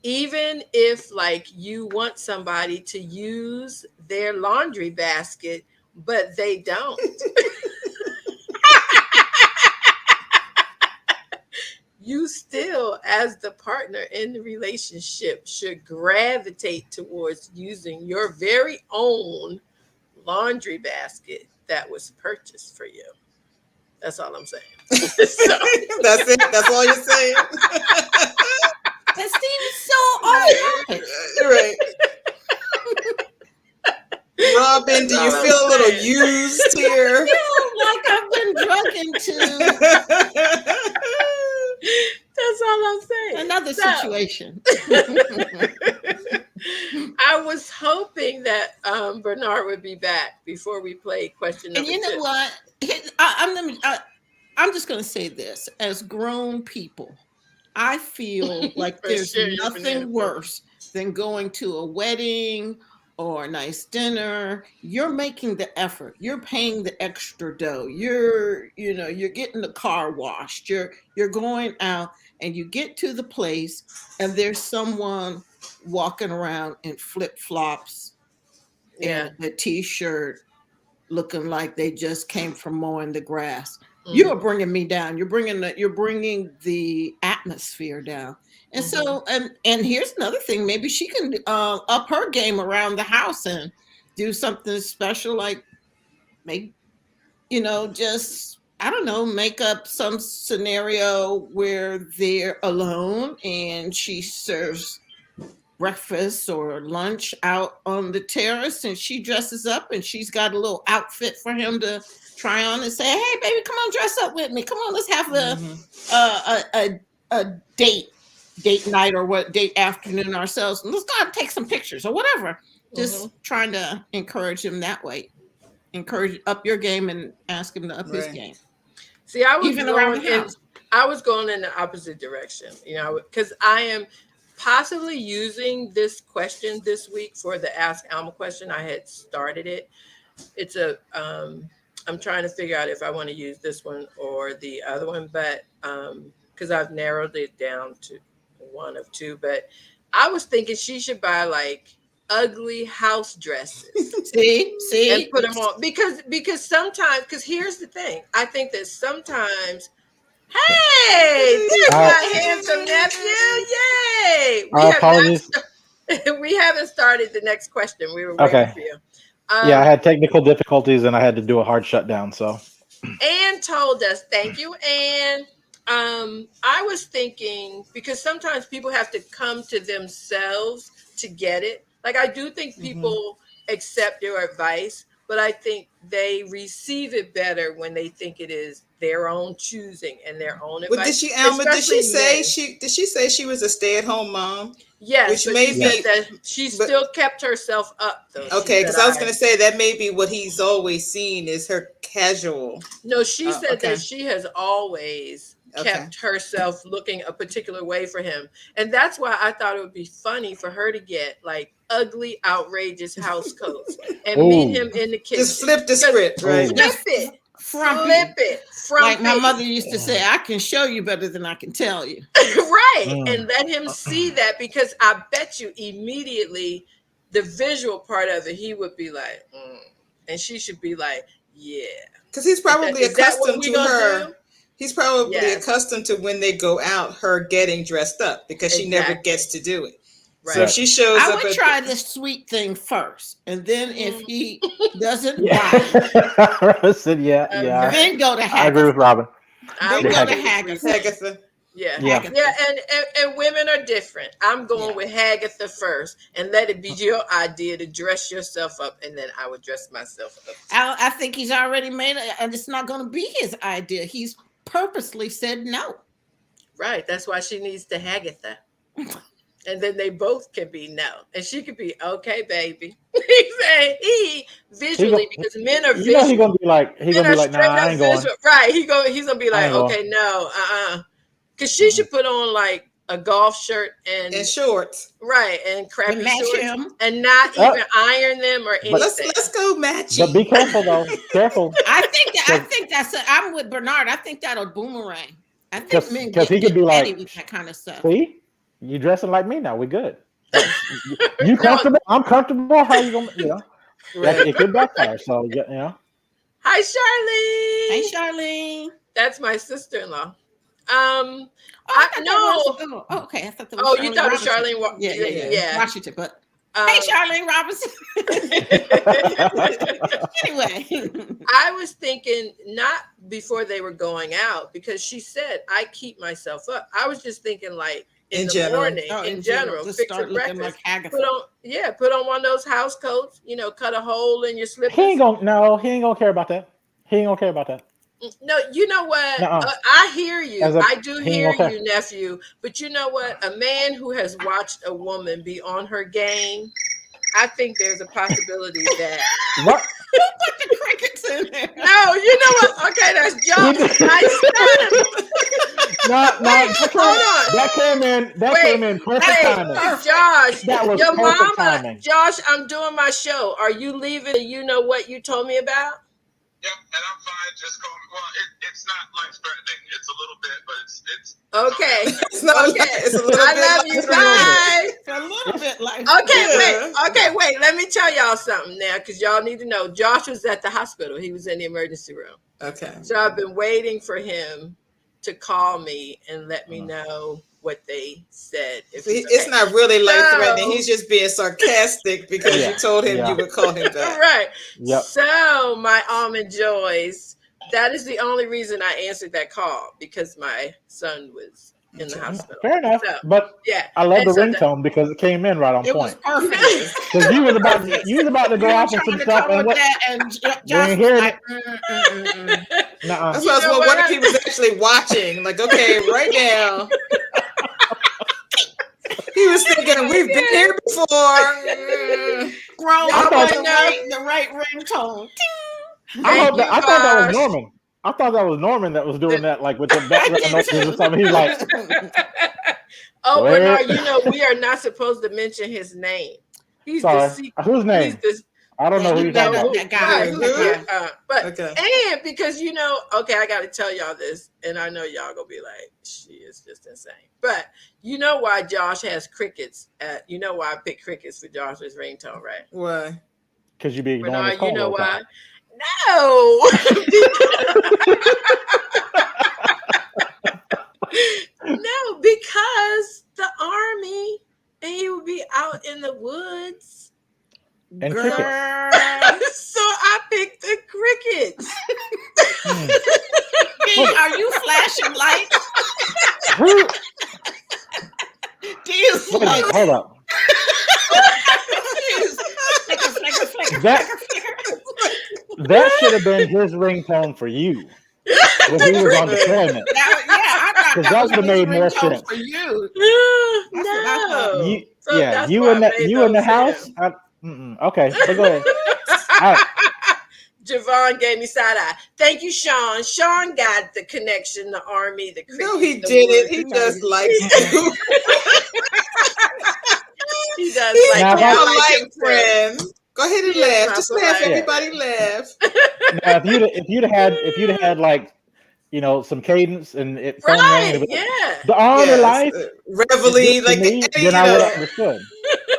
S1: Even if, like, you want somebody to use their laundry basket but they don't, you still, as the partner in the relationship, should gravitate towards using your very own laundry basket that was purchased for you. That's all I'm saying. So
S3: That's it. That's all you're saying.
S4: That seems so off topic.
S3: Right. Robin,
S1: that's
S3: do you
S1: all I'm
S3: feel a little
S1: saying.
S3: used here?
S4: Feel like I've been drug into
S1: That's all I'm saying.
S4: another
S1: So
S4: situation.
S1: I was hoping that Bernard would be back before we play question
S4: And
S1: number
S4: you know
S1: 2.
S4: what? I'm just going to say this: as grown people, I feel like
S1: For
S4: there's
S1: sure, your banana
S4: nothing
S1: pudding.
S4: worse than going to a wedding or a nice dinner. You're making the effort. You're paying the extra dough. You're getting the car washed. You're going out and you get to the place and there's someone walking around in flip-flops
S1: Yeah.
S4: and a t-shirt looking like they just came from mowing the grass. You are
S1: Mm-hmm.
S4: bringing me down. You're bringing the atmosphere down. And
S1: Mm-hmm.
S4: so, and here's another thing. Maybe she can up her game around the house and do something special, like make just I don't know, make up some scenario where they're alone and she serves breakfast or lunch out on the terrace and she dresses up and she's got a little outfit for him to try on and say, "Hey baby, come on, dress up with me, come on, let's have a date night or what date afternoon ourselves, and let's go out and take some pictures or whatever."
S1: Mm-hmm.
S4: Just trying to encourage him that way. Encourage up your game and ask him to up his
S3: Right.
S4: game,
S1: See,
S4: even around the house.
S1: I was going in the opposite direction, because I am possibly using this question this week for the Ask Alma question. I had started it. It's I'm trying to figure out if I want to use this one or the other one, but because I've narrowed it down to one of two. But I was thinking she should buy like ugly house dresses and
S4: See,
S1: put them on because sometimes because here's the thing, I think that sometimes, hey, there's
S2: Uh,
S1: my handsome nephew, yay, we have
S2: apologies.
S1: not we haven't started the next question, we were waiting
S2: Okay.
S1: for you.
S2: Yeah, I
S1: um
S2: had technical difficulties and I had to do a hard shutdown. So
S1: Anne told us, thank you, Anne. I was thinking because sometimes people have to come to themselves to get it. Like I do think
S3: Mm-hmm.
S1: people accept your advice, but I think they receive it better when they think it is their own choosing and their own
S3: Well,
S1: advice,
S3: Alma,
S1: especially men.
S3: did she say she was a stay-at-home mom?
S1: Yes,
S3: Which
S1: but
S3: may
S1: she said
S3: be,
S2: yes.
S1: that she
S3: but
S1: still kept herself up though. She
S3: okay,
S1: said
S3: because I was gonna say that may be what he's always seen is her casual.
S1: No, she said that
S3: Okay.
S1: she has always
S3: Okay.
S1: kept herself looking a particular way for him. And that's why I thought it would be funny for her to get like ugly, outrageous house coats and meet
S2: Oh,
S1: him in the
S3: Just
S1: kitchen.
S3: flip the
S1: Because
S3: script, right?
S2: oh,
S1: flip
S4: just
S1: it, flip
S4: frumpy.
S1: it,
S4: Like my
S1: frumpy.
S4: mother used to say, I can show you better than I can tell you.
S1: Right.
S2: mm.
S1: And let him see that because I bet you immediately the visual part of it, he would be like, mm. And she should be like, yeah.
S3: Because he's probably
S1: Is that what
S3: accustomed
S1: we
S3: to
S1: gonna
S3: her.
S1: do?
S3: He's probably
S1: Yes,
S3: accustomed to when they go out, her getting dressed up because she never gets
S1: exactly.
S3: to do it. So if
S1: Right.
S2: Right.
S3: she shows
S4: I
S3: up
S4: would
S3: at
S4: try this sweet thing first. And then if
S1: Mm,
S4: he doesn't
S2: Yeah.
S4: buy it,
S2: I said, yeah, yeah.
S1: okay.
S4: then go to
S2: I agree with
S4: Hagatha.
S2: Robin.
S1: I
S4: Then
S1: would
S4: go
S2: Yeah.
S4: to
S1: do the sweet
S4: Hagatha.
S1: thing.
S3: Agatha,
S1: Yeah.
S2: Yeah.
S1: Yeah.
S4: Hagatha.
S1: And women are different. I'm going
S4: Yeah.
S1: with Hagatha first and let it be your idea to dress yourself up. And then I would dress myself up too.
S4: I think he's already made it, and it's not going to be his idea. He's purposely said no.
S1: Right. That's why she needs to Hagatha. And then they both can be no. And she could be, okay, baby. He's saying he
S2: He
S1: visually,
S2: go,
S1: because men are
S2: you know he
S1: visual.
S2: gonna be like
S1: Men are
S2: nah,
S1: straight
S2: I
S1: up
S2: ain't going.
S1: visual. Right. He's gonna be
S2: I
S1: like,
S2: ain't going.
S1: okay, no, because she
S2: Mm-mm.
S1: should put on like a golf shirt
S3: and
S1: and
S3: shorts.
S1: right and
S4: And
S1: crappy
S4: match
S1: shorts
S4: him.
S1: and not
S2: Uh,
S1: even iron them or
S2: but
S1: anything.
S3: Let's go
S2: but be
S3: matchy.
S2: careful though. Careful,
S4: I
S2: because
S4: think I'm with Bernard. I think that'll boomerang. I think men
S2: he could
S4: get
S2: be
S4: petty
S2: like,
S4: with that kind of stuff.
S2: see, you dressing like me now. We good. You
S1: No.
S2: comfortable? I'm comfortable. How you gonna? That
S3: Right.
S2: it could backfire. So
S1: Hi,
S4: Hey,
S1: Charlene.
S4: Charlene.
S1: That's my sister-in-law.
S4: Oh, I
S1: I
S4: thought that was.
S1: no.
S4: Okay. I thought that was
S1: Oh, you
S4: Charlene
S1: thought it was
S4: Robinson.
S1: Charlene?
S4: Yeah, yeah, yeah.
S3: Yeah.
S1: Yeah.
S4: Washington. But hey,
S1: Um,
S4: Charlene Robinson. Anyway,
S1: I was thinking not before they were going out because she said I keep myself up. I was just thinking like in
S3: In
S1: the
S3: general.
S1: morning,
S4: oh,
S1: in
S4: in general,
S1: general,
S4: just
S1: fix a
S4: start looking like
S1: breakfast,
S4: Hagatha.
S1: put on one of those house coats, cut a hole in your
S2: he ain't
S1: slippers.
S2: gonna. No, he ain't gonna care about that. He ain't gonna care about that.
S1: No, you know what?
S2: Nuh-uh.
S1: I hear you.
S2: As a
S1: I do
S2: he ain't
S1: hear
S2: gonna care.
S1: you, nephew. But you know what? A man who has watched a woman be on her game, I think there's a possibility that
S2: What?
S4: Put the crickets in there.
S1: No, you know what? Okay, that's Josh. I said it.
S2: No,
S1: Wait, hold on.
S2: that came in perfect timing.
S1: Josh,
S2: That was
S1: your
S2: perfect
S1: mama,
S2: timing.
S1: Josh, I'm doing my show. Are you leaving? You know what you told me about?
S6: Yep, and I'm fine. Just call me. Well, it's not life threatening. It's a little bit, but it's
S1: okay.
S3: It's not.
S1: Okay,
S3: It's a little
S1: I
S3: bit.
S1: love you.
S3: It's a little
S1: Bye.
S4: It's a little bit like
S1: Okay,
S3: Yeah.
S1: wait. Let me tell y'all something now, because y'all need to know. Josh was at the hospital. He was in the emergency room.
S3: Okay.
S1: So I've been waiting for him to call me and let me know what they said. If
S3: See,
S1: he's
S3: it's
S1: okay.
S3: not really life threatening.
S1: So-
S3: He's just being sarcastic because
S2: Yeah.
S3: you told him
S2: Yeah.
S3: you would call him back.
S1: Right.
S2: Yep.
S1: So my almond joys, that is the only reason I answered that call, because my son was in the hospital.
S2: Fair enough.
S1: So,
S2: But
S1: yeah.
S2: I love
S1: And
S2: the
S1: so
S2: ringtone because it came in right on
S4: it was
S2: point.
S4: perfect.
S2: Because you was about to go
S4: You were
S2: off on
S4: trying
S2: some
S4: to
S2: stuff
S4: come
S2: and
S4: with
S2: what?
S4: that, and
S2: We
S4: Josh
S2: ain't
S4: was
S2: hearing
S4: like,
S2: it. Nuh-uh.
S3: That's
S1: You
S3: why I was
S1: know
S3: wondering
S1: what?
S3: if he was actually watching. Like, okay, right now. He was thinking, we've been here before.
S4: grown
S1: Y'all
S4: up
S1: wanna
S4: with
S1: know?
S4: the right ringtone.
S1: Thank you,
S2: I thought that was
S1: Josh.
S2: Norman. I thought that was Norman that was doing that, like with the background
S4: did
S2: noises or
S4: too.
S2: something. He's like,
S1: Oh,
S2: Where?
S1: Bernard, you know we are not supposed to mention his name. He's the
S2: sorry,
S1: secret.
S2: whose
S1: He's
S2: name?
S1: the
S2: I don't know who
S4: You
S2: you're talking
S4: know
S2: about.
S4: that guy.
S1: Right,
S3: Who?
S1: yeah, but
S3: Okay.
S1: and because okay, I got to tell y'all this, and I know y'all gonna be like, she is just insane. But you know why Josh has crickets? You know why I picked crickets for Josh's ringtone, right?
S3: Why?
S2: Because you be ignoring his
S1: Bernard, you
S2: calls
S1: know
S2: all the time.
S1: why? No, because the army, and he would be out in the woods.
S2: And
S4: Girl.
S2: crickets.
S1: So I picked the crickets.
S2: Hmm.
S4: D, are you flashing lights?
S2: Who?
S4: D is
S2: Wait a
S4: like,
S2: minute, hold up.
S4: flicker, flicker,
S2: That-
S4: flicker, flicker.
S2: That should have been his ringtone for you when he was on deployment.
S4: I thought
S2: Because
S4: that
S2: that
S4: was
S2: would have
S4: his
S2: made more
S4: ringtone
S2: sense.
S4: for you. That's what I thought.
S1: No.
S2: You,
S1: So
S2: yeah,
S1: that's
S2: you
S1: why
S2: in
S1: I
S2: the
S1: made
S2: you in the
S1: those
S2: house. Okay, but go ahead. All right.
S1: Javon gave me side eye. Thank you, Sean. Sean got the connection, the army, the crickets.
S3: No, he
S1: the
S3: didn't.
S1: woods.
S3: He just likes to.
S1: He does
S3: He's
S1: like
S2: Now,
S3: a
S2: if I-
S1: like
S3: polite
S1: himself.
S3: friend. Go ahead and
S1: He is
S3: laugh.
S1: my
S3: Just laugh.
S1: polite-
S3: Everybody laugh.
S2: Now, if you'd had like some cadence and it phone rang and
S1: Right,
S2: it was like,
S1: yeah.
S2: the army
S3: Yes.
S2: life is
S3: Reveille,
S2: good to
S3: like
S2: me,
S3: any,
S2: then I would have understood.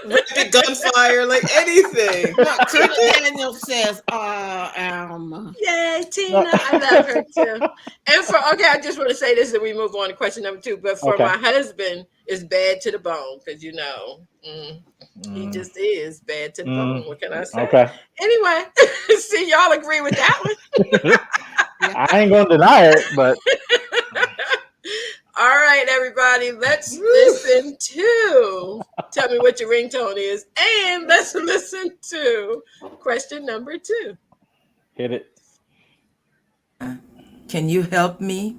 S3: rapid gunfire, like anything.
S4: Look, Tina Daniel says, Alma.
S1: Yay, Tina. I love her too. And I just want to say this and we move on to question number 2. But for
S2: Okay.
S1: my husband, it's bad to the bone because he just is bad to the bone. What can I say?
S2: Okay.
S1: Anyway, see, y'all agree with that one.
S2: I ain't gonna deny it, but
S1: All right, everybody, let's listen to tell me what your ringtone is, and let's listen to question number 2.
S2: hit it.
S5: Can you help me?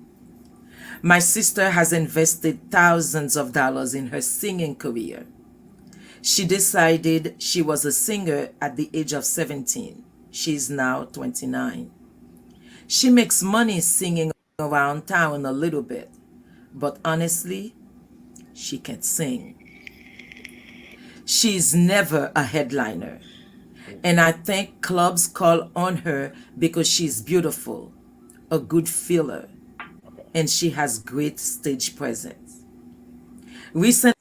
S5: My sister has invested thousands of dollars in her singing career. She decided she was a singer at the age of 17. She's now 29. She makes money singing around town a little bit, but honestly, she can't sing. She's never a headliner, and I think clubs call on her because she's beautiful, a good filler, and she has great stage presence. Recently,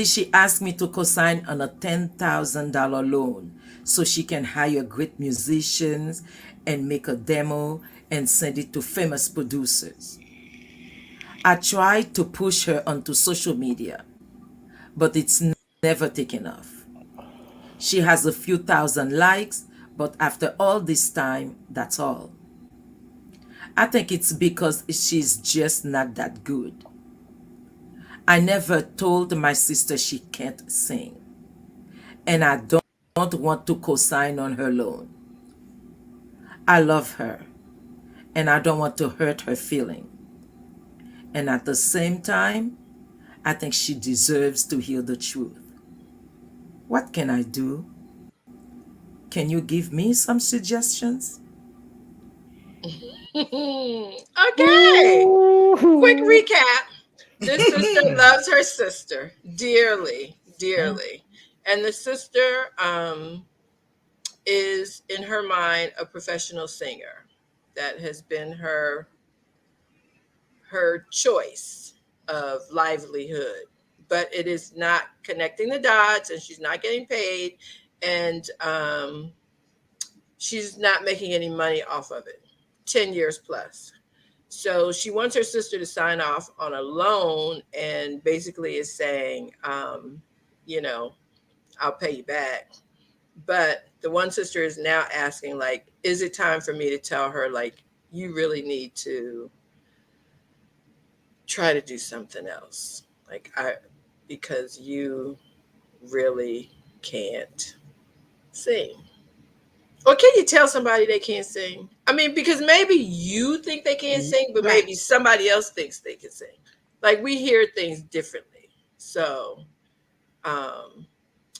S5: she asked me to co-sign on a $10,000 loan so she can hire great musicians and make a demo and send it to famous producers. I tried to push her onto social media, but it's never taken off. She has a few thousand likes, but after all this time, that's all. I think it's because she's just not that good. I never told my sister she can't sing, and I don't want to co-sign on her loan. I love her, and I don't want to hurt her feeling. And at the same time, I think she deserves to hear the truth. What can I do? Can you give me some suggestions?
S1: Okay. Quick recap. This sister loves her sister dearly, dearly. And the sister is, in her mind, a professional singer. That has been her choice of livelihood. But it is not connecting the dots, and she's not getting paid, and she's not making any money off of it. 10 years plus. So she wants her sister to sign off on a loan, and basically is saying, you know, I'll pay you back. But the one sister is now asking, like, is it time for me to tell her, like, you really need to try to do something else? Like, because you really can't sing. Or can you tell somebody they can't sing? I mean, because maybe you think they can't sing, but
S4: Right.
S1: maybe somebody else thinks they can sing. Like, we hear things differently. So,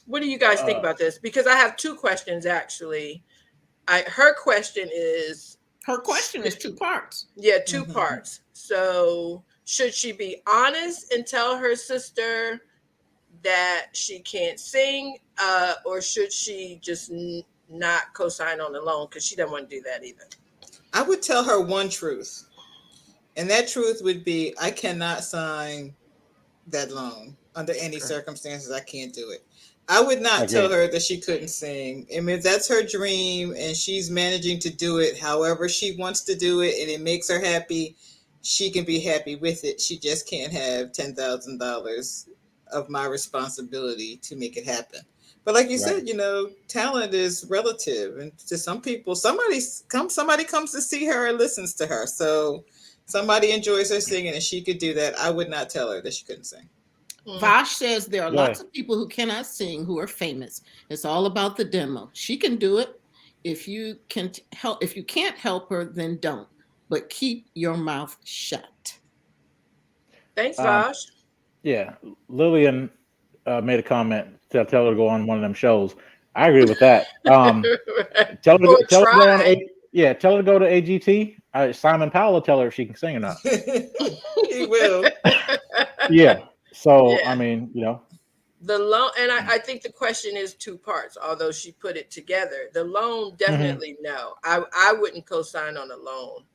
S1: what do you guys think about this? Because I have two questions actually. Her question is,
S4: Her question is two parts.
S1: yeah, two parts. So, should she be honest and tell her sister that she can't sing, or should she just not co-sign on the loan because she doesn't want to do that either?
S3: I would tell her one truth, and that truth would be I cannot sign that loan under any circumstances. I can't do it. I would not tell her that she couldn't sing. I mean, if that's her dream and she's managing to do it however she wants to do it and it makes her happy, she can be happy with it. She just can't have $10,000 of my responsibility to make it happen. But like you said, talent is relative, and to some people, somebody comes to see her and listens to her. So somebody enjoys her singing, and she could do that. I would not tell her that she couldn't sing.
S4: Vash says there are lots of people who cannot sing who are famous. It's all about the demo. She can do it. If you can help, if you can't help her, then don't. But keep your mouth shut.
S1: Thanks, Vash.
S2: Yeah, Lillian made a comment to tell her to go on one of them shows. I agree with that. Tell her to go on. Tell her to go to AGT. Simon Powell will tell her if she can sing or not.
S3: He will.
S2: Yeah. So I mean,
S1: the loan, and I think the question is two parts. Although she put it together, the loan definitely no. I wouldn't co-sign on a loan,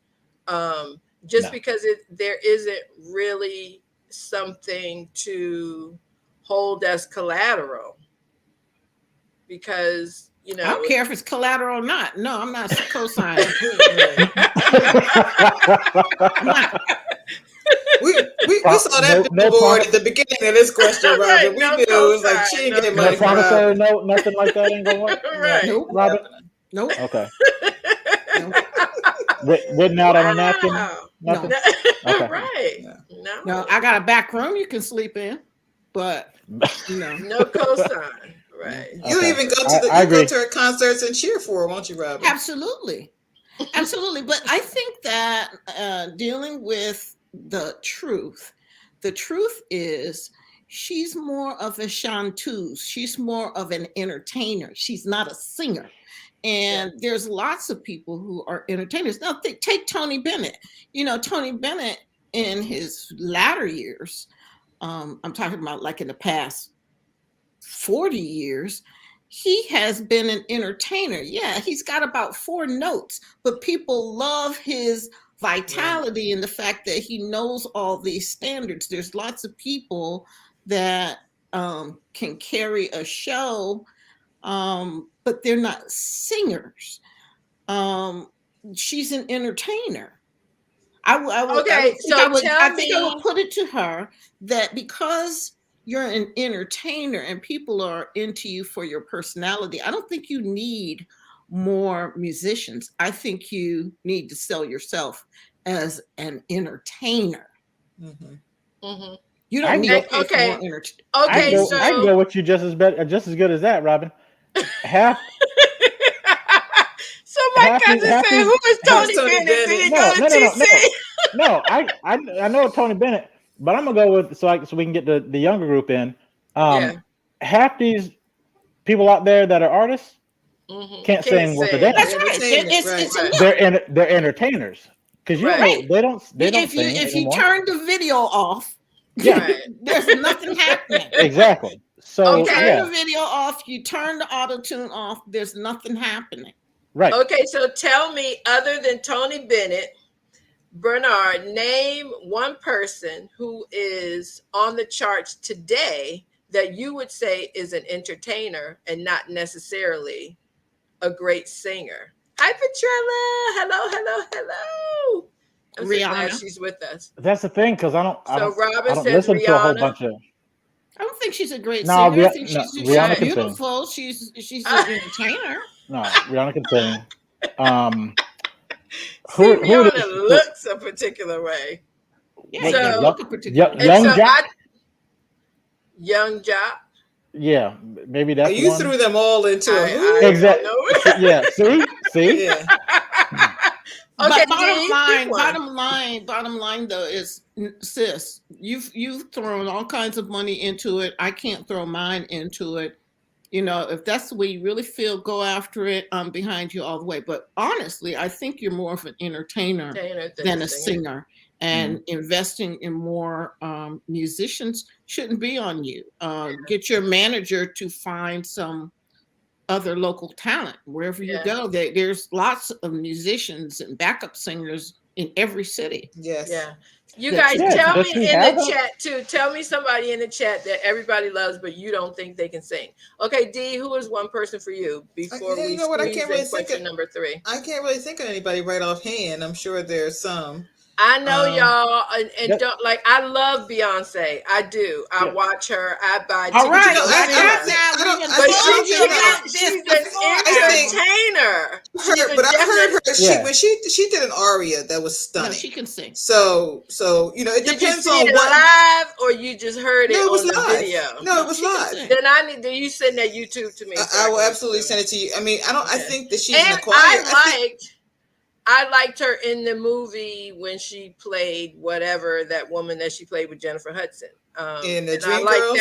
S1: just because there isn't really something to hold as collateral. Because I
S4: don't care if it's collateral or not. No, I'm not co-signing.
S3: We saw that billboard at the beginning of this question, Robin.
S1: Right,
S3: we knew it was like she ain't getting money.
S2: No promissory note, nothing like that ain't gonna work.
S1: Right.
S4: Nope.
S2: Robin?
S4: Nope.
S2: Okay. Written out on a napkin? Nothing?
S1: No.
S2: Okay.
S1: Right.
S4: No, I got a back room you can sleep in, but
S1: no cosign. Right.
S3: You even go to go to her concerts and cheer for her, won't you, Robin?
S4: Absolutely. Absolutely. But I think that dealing with the truth is she's more of a chanteuse. She's more of an entertainer. She's not a singer. And there's lots of people who are entertainers. Now, take Tony Bennett. Tony Bennett in his latter years, I'm talking about like in the past 40 years, he has been an entertainer. Yeah, he's got about 4 notes, but people love his vitality and the fact that he knows all these standards. There's lots of people that can carry a show, but they're not singers. She's an entertainer. I would put it to her that because you're an entertainer and people are into you for your personality, I don't think you need more musicians. I think you need to sell yourself as an entertainer. You don't need to pay for more entertainment.
S2: I can go with you just as good as that, Robin. Half.
S1: So my cousin said, "Who is Tony Bennett? Did he go to TC?"
S2: No, I know Tony Bennett, but I'm gonna go with so we can get the younger group in. Half these people out there that are artists, can't sing worth a damn.
S4: That's right.
S3: Entertainment,
S4: It's
S3: right.
S4: a look.
S2: They're entertainers because you
S1: Right.
S2: know they don't sing
S4: If you
S2: anymore.
S4: turn the video off,
S2: Yeah.
S1: Right.
S4: there's nothing happening.
S2: Exactly. So
S4: You turn
S2: yeah,
S4: the video off, you turn the auto tune off, there's nothing happening.
S2: right.
S1: Okay, so tell me, other than Tony Bennett, Bernard, name one person who is on the charts today that you would say is an entertainer and not necessarily a great singer. Hi, Petrella. Hello. I'm so glad
S4: Rihanna.
S1: she's with us.
S2: That's the thing because I
S1: So Robin
S2: don't
S1: says
S2: listen to a whole
S1: Rihanna.
S2: bunch of.
S4: I don't think she's a great
S2: No,
S4: singer. I think she's
S2: Rihanna can sing.
S4: beautiful. She's an entertainer.
S2: No, Rihanna can sing.
S1: See,
S2: Who
S1: Rihanna looks a particular way.
S4: Yeah,
S1: So-
S4: you look a particular.
S2: Young Jock?
S1: Young Jock.
S2: Yeah, maybe that's
S3: You
S2: one.
S3: threw them all into a
S1: I
S3: who?
S1: don't
S2: Exactly.
S1: know.
S2: Yeah. See.
S3: Yeah.
S1: Okay,
S4: But
S1: Dee, pick one.
S4: bottom line though is, sis, you've thrown all kinds of money into it. I can't throw mine into it. You know, if that's the way you really feel, go after it. I'm behind you all the way. But honestly, I think you're more of an entertainer than a singer. And investing in more musicians shouldn't be on you. Get your manager to find some other local talent wherever you go. There's lots of musicians and backup singers in every city.
S3: Yes.
S1: Yeah. You guys tell me in the chat too. Tell me somebody in the chat that everybody loves, but you don't think they can sing. Okay, Dee, who is one person for you before we squeeze in question number 3?
S3: I can't really think of anybody right offhand. I'm sure there's some.
S1: I know y'all, and don't like. I love Beyonce. I do. I watch her. I buy tickets.
S4: All right,
S1: she's an entertainer.
S3: But I heard her. When she did an aria that was stunning.
S4: No, she can sing.
S3: So you know, it
S1: Did
S3: depends
S1: you see
S3: on
S1: it
S3: what
S1: live or you just heard it
S3: it was
S1: on the
S3: live.
S1: video.
S3: No, it was live.
S1: Then I need. Then you send that YouTube to me.
S3: I will absolutely send it to you. I mean, I think that she's in the choir.
S1: I liked her in the movie when she played whatever that woman that she played with Jennifer Hudson.
S3: In the Dreamgirls?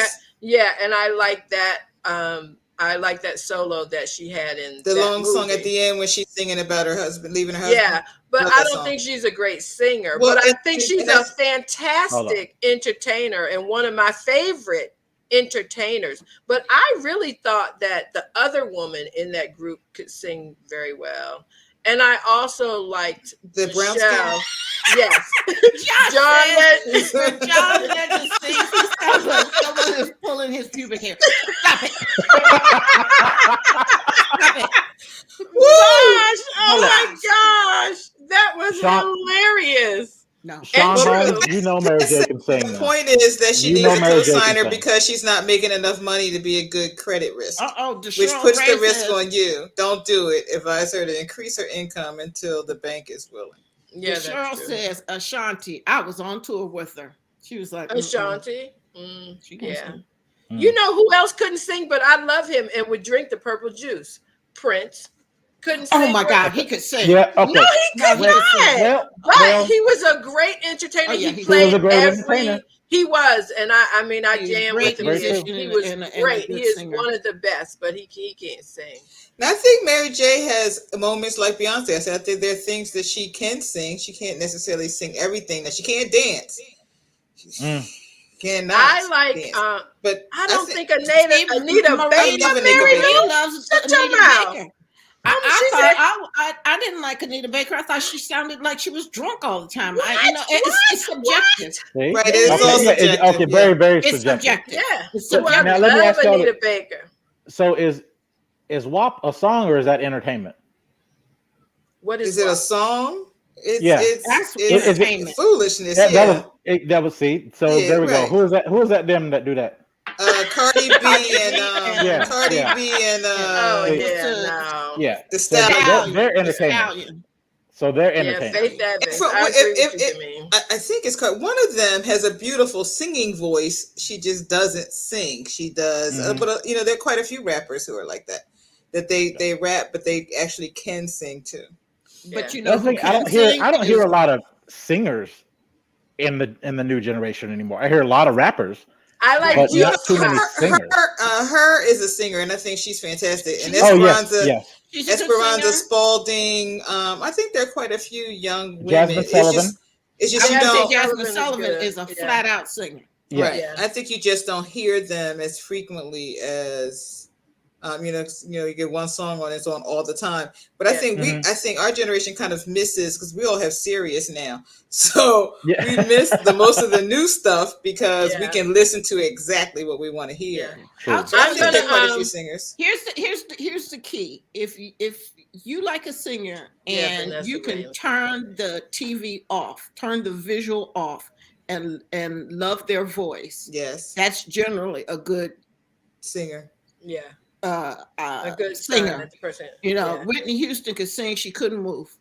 S1: And I like that. I like that solo that she had in
S3: the
S1: that
S3: long
S1: movie.
S3: song at the end when she's singing about her husband, leaving her husband.
S1: Yeah, but I don't think she's a great singer. Well, but I think she's a fantastic entertainer and one of my favorite entertainers. But I really thought that the other woman in that group could sing very well. And I also liked
S3: the brown skin.
S1: Yes.
S4: John Legend sings. Someone is pulling his pubic hair. Stop it. Stop it.
S1: Gosh, oh my gosh. That was hilarious.
S4: No.
S2: Sean Bones, you know Mary J can sing.
S3: The point is that she needs a co-signer because she's not making enough money to be a good credit risk. Which puts the risk on you. Don't do it. Advise her to increase her income until the bank is willing.
S1: Yeah,
S4: Cheryl says Ashanti. I was on tour with her. She was like
S1: Ashanti.
S4: She can sing.
S1: You know who else couldn't sing, but I love him and would drink the purple juice? Prince. Couldn't sing.
S4: Oh my God, he could sing.
S2: Yeah, okay.
S1: No, he could not. But he was a great entertainer. He played every. He was, and I mean, I jammed with him. He was great. He is one of the best, but he can't sing.
S3: Now, I think Mary J has moments like Beyonce. I said I think there are things that she can sing. She can't necessarily sing everything. That she can't dance. Cannot.
S1: I like,
S3: dance. But
S1: I don't think Anita Baker.
S4: Mary loves Anita Baker.
S3: I
S4: didn't like Anita Baker. I thought she sounded like she was drunk all the time. It's subjective.
S3: Right, it is all subjective.
S2: Okay, very, very
S1: subjective. Yeah.
S2: So now let me ask you
S1: Anita Baker.
S2: So is WAP a song or is that entertainment?
S1: What is
S3: it? A song?
S4: It's entertainment.
S3: Foolishness.
S2: That was see. So there we go. Who is that? Them that do that?
S3: Cardi B and the Stallion.
S2: They're entertainment. So they're entertainment.
S1: Faith Evans.
S3: I think it's called. One of them has a beautiful singing voice. She just doesn't sing. She does, but there are quite a few rappers who are like that. That they rap, but they actually can sing too.
S4: But
S2: I don't hear a lot of singers in the new generation anymore. I hear a lot of rappers.
S1: I like
S2: but
S1: Jill
S2: not too many
S1: Scott.
S2: singers.
S3: Her is a singer, and I think she's fantastic. And
S2: Oh yes,
S3: Esperanza,
S2: yes.
S4: She's a good
S3: Esperanza
S4: singer.
S3: Spalding. I think there are quite a few young women.
S2: Jasmine Sullivan.
S3: It's just
S4: I
S3: you
S4: would say
S3: don't
S4: Jasmine
S1: Sullivan is
S4: Sullivan
S1: good.
S4: is a
S1: Yeah.
S4: flat out singer.
S2: Yes.
S3: right.
S1: Yeah.
S3: I think you just don't hear them as frequently as you get one song on it's on all the time. But I
S1: Yeah.
S3: think
S2: Mhm.
S3: I think our generation kind of misses because we all have Sirius now, so
S2: Yeah.
S3: we miss the most of the new stuff because we
S1: Yeah.
S3: can listen to exactly what we want to hear.
S2: True.
S4: I'll
S3: But
S4: tell
S3: I
S1: I'm
S3: think
S4: you,
S3: there are
S1: gonna
S3: quite a few singers.
S4: here's the key. If you like a singer
S1: Yeah,
S4: and
S1: Vanessa
S4: you can
S1: Williams.
S4: turn the TV off, turn the visual off, and love their voice,
S3: Yes,
S4: that's generally a good
S3: singer.
S1: Yeah. A good sign
S4: singer.
S1: that the person.
S4: You know,
S1: Yeah.
S4: Whitney Houston could sing; she couldn't move.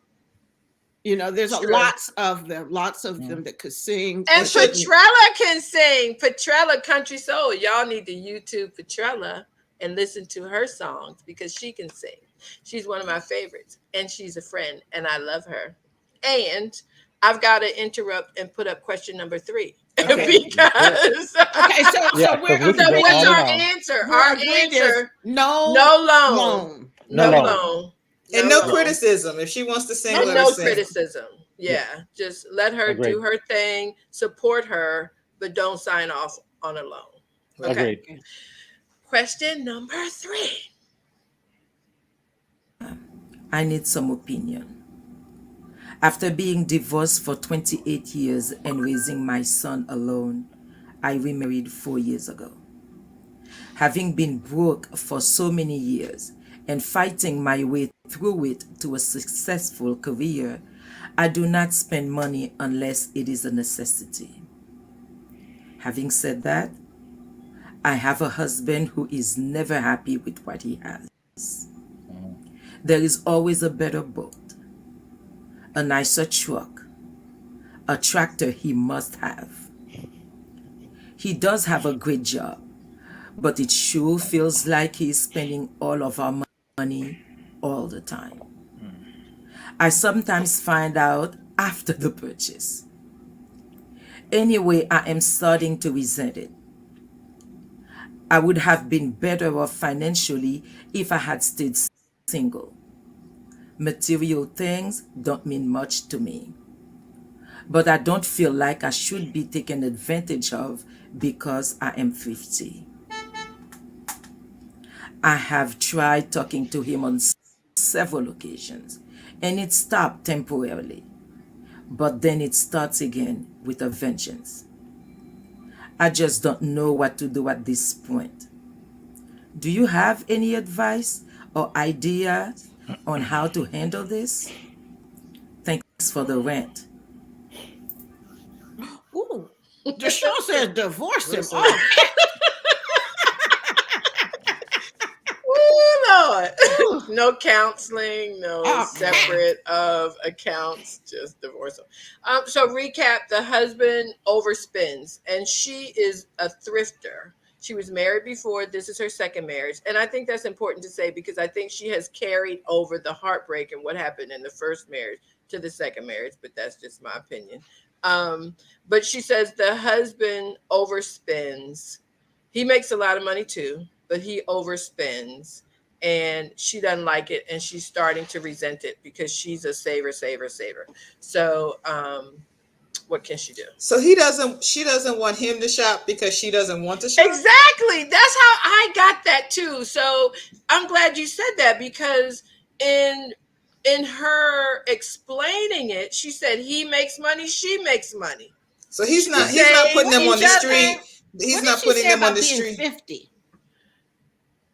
S4: You know, there's
S1: True.
S4: lots of them
S2: Mhm.
S4: that could sing.
S1: And
S3: should-
S1: Petrella can sing. Petrella Country Soul. Y'all need to YouTube Petrella and listen to her songs because she can sing. She's one of my favorites, and she's a friend, and I love her. And I've got to interrupt and put up question number 3
S3: Okay.
S1: because
S4: Okay, so
S2: Yeah,
S4: we're
S2: 'cause we can
S1: so
S2: go
S1: what's
S2: on
S1: our
S2: and on.
S1: answer?
S4: we're
S1: Our
S4: agreed is
S1: answer:
S4: no
S1: no loan,
S4: loan.
S2: No
S1: no
S2: loan.
S1: loan,
S3: And no
S1: loan.
S3: criticism. If she wants to sing,
S1: And
S3: let her
S1: no
S3: sing.
S1: criticism. Yeah. Just let her
S2: Agreed.
S1: do her thing, support her, but don't sign off on a loan. Okay.
S2: Agreed.
S1: Question number 3.
S5: I need some opinion. After being divorced for 28 years and raising my son alone, I remarried 4 years ago. Having been broke for so many years and fighting my way through it to a successful career, I do not spend money unless it is a necessity. Having said that, I have a husband who is never happy with what he has. There is always a better boat, a nicer truck, a tractor he must have. He does have a great job, but it sure feels like he's spending all of our money all the time. I sometimes find out after the purchase. Anyway, I am starting to resent it. I would have been better off financially if I had stayed single. Material things don't mean much to me. But I don't feel like I should be taken advantage of because I am thrifty. I have tried talking to him on several occasions, and it stopped temporarily. But then it starts again with a vengeance. I just don't know what to do at this point. Do you have any advice or ideas on how to handle this? Thanks for the rant.
S4: Ooh, Deshaun says divorce him.
S3: Listen.
S4: Oh,
S1: Oh, Lord. No counseling, no
S4: Oh,
S1: separate of accounts, just divorce them. So recap, the husband overspends, and she is a thrifter. She was married before. This is her second marriage. And I think that's important to say because I think she has carried over the heartbreak and what happened in the first marriage to the second marriage, but that's just my opinion. But she says the husband overspends. He makes a lot of money too, but he overspends and she doesn't like it and she's starting to resent it because she's a saver. So what can she do?
S3: So she doesn't want him to shop because she doesn't want to shop.
S1: Exactly. That's how I got that too. So I'm glad you said that because in her explaining it, she said he makes money, she makes money.
S3: So he's not
S1: saying
S3: putting them on the
S1: each other-
S3: street. He's
S4: what
S3: not
S4: did she
S3: putting
S4: say
S3: them on
S4: about
S3: the
S4: being
S3: street.
S4: 50?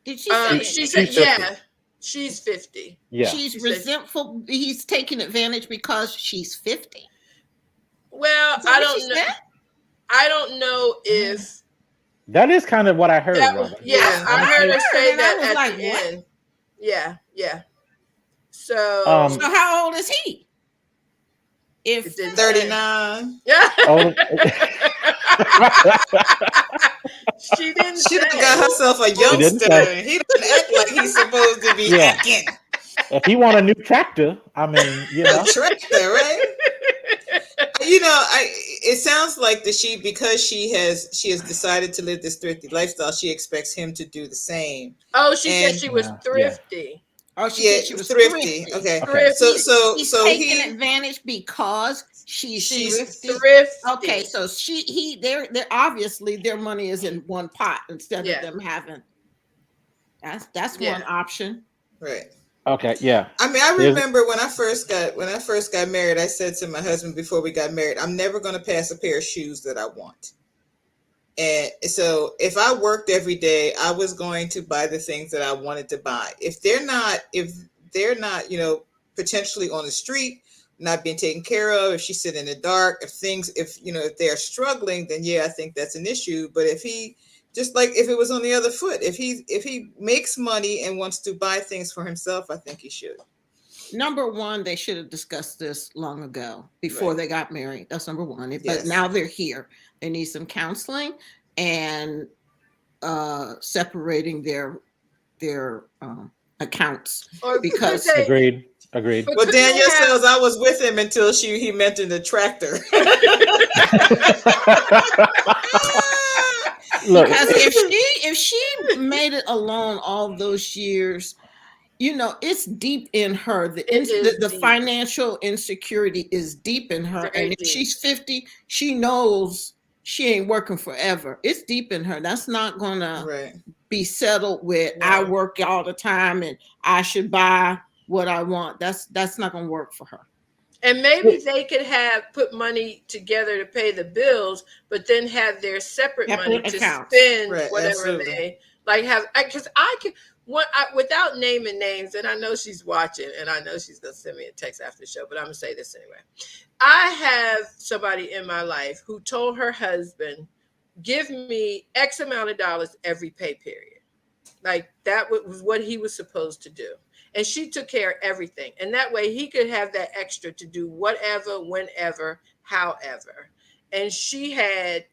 S4: Did she say
S1: She
S2: She's
S1: said,
S2: 50.
S1: yeah, she's 50.
S2: Yeah.
S4: she's
S1: She said-
S4: resentful? He's taking advantage because she's 50.
S1: Well,
S4: Is that
S1: I
S4: what she
S1: don't know.
S4: said?
S1: I don't know if
S2: That is kind of what I heard,
S1: that,
S2: Robin.
S1: yeah,
S3: Yeah.
S1: I heard her say
S4: And I
S1: that
S4: was
S1: at
S4: like,
S1: the
S4: what?
S1: end. Yeah. So
S2: Um,
S4: So how old is he? If
S1: it didn't say.
S3: 39.
S1: Yeah.
S2: Oh,
S1: She didn't
S3: She done
S1: say.
S3: got herself a
S2: didn't
S3: youngster.
S2: say.
S3: He doesn't act like he's supposed to be
S2: Yeah.
S3: acting.
S2: if he want a new tractor, I mean,
S3: A tractor, right? it sounds like that because she has decided to live this thrifty lifestyle, she expects him to do the same.
S1: Oh, she said
S3: And
S1: she was thrifty.
S4: Oh, she
S3: yeah,
S4: said she was
S3: thrifty.
S4: thrifty.
S3: Okay.
S2: Okay.
S4: He's taking advantage because she's thrifty.
S1: thrifty.
S4: Okay, so they're obviously their money is in one pot instead
S1: Yeah.
S4: of them having. That's
S1: Yeah.
S4: one option.
S3: Right.
S2: Okay. Yeah.
S3: I mean, I remember when I first got married, I said to my husband before we got married, I'm never going to pass a pair of shoes that I want. And so if I worked every day, I was going to buy the things that I wanted to buy. If they're not, potentially on the street, not being taken care of, if she's sitting in the dark, if they're struggling, then yeah, I think that's an issue. But if he, just like if it was on the other foot, if he makes money and wants to buy things for himself, I think he should.
S4: Number one, they should have discussed this long ago before they got married. That's number one.
S3: Yes.
S4: But now they're here. They need some counseling and separating their accounts.
S1: Or
S4: because
S2: Agreed.
S3: Well, Danielle says I was with him until he mentioned the tractor.
S2: Look,
S4: because if she made it alone all those years, it's deep in her. The financial insecurity is deep in her.
S1: Very
S4: and if
S1: deep.
S4: she's 50, she knows she ain't working forever. It's deep in her. That's not gonna be settled with I work all the time and I should buy what I want. That's not gonna work for her.
S1: And maybe they could put money together to pay the bills, but then have their separate money to spend whatever they like have. Because I can, without naming names, and I know she's watching, and I know she's gonna send me a text after the show, but I'm gonna say this anyway. I have somebody in my life who told her husband, "Give me X amount of dollars every pay period." Like that was what he was supposed to do. And she took care of everything. And that way he could have that extra to do whatever, whenever, however. And she had,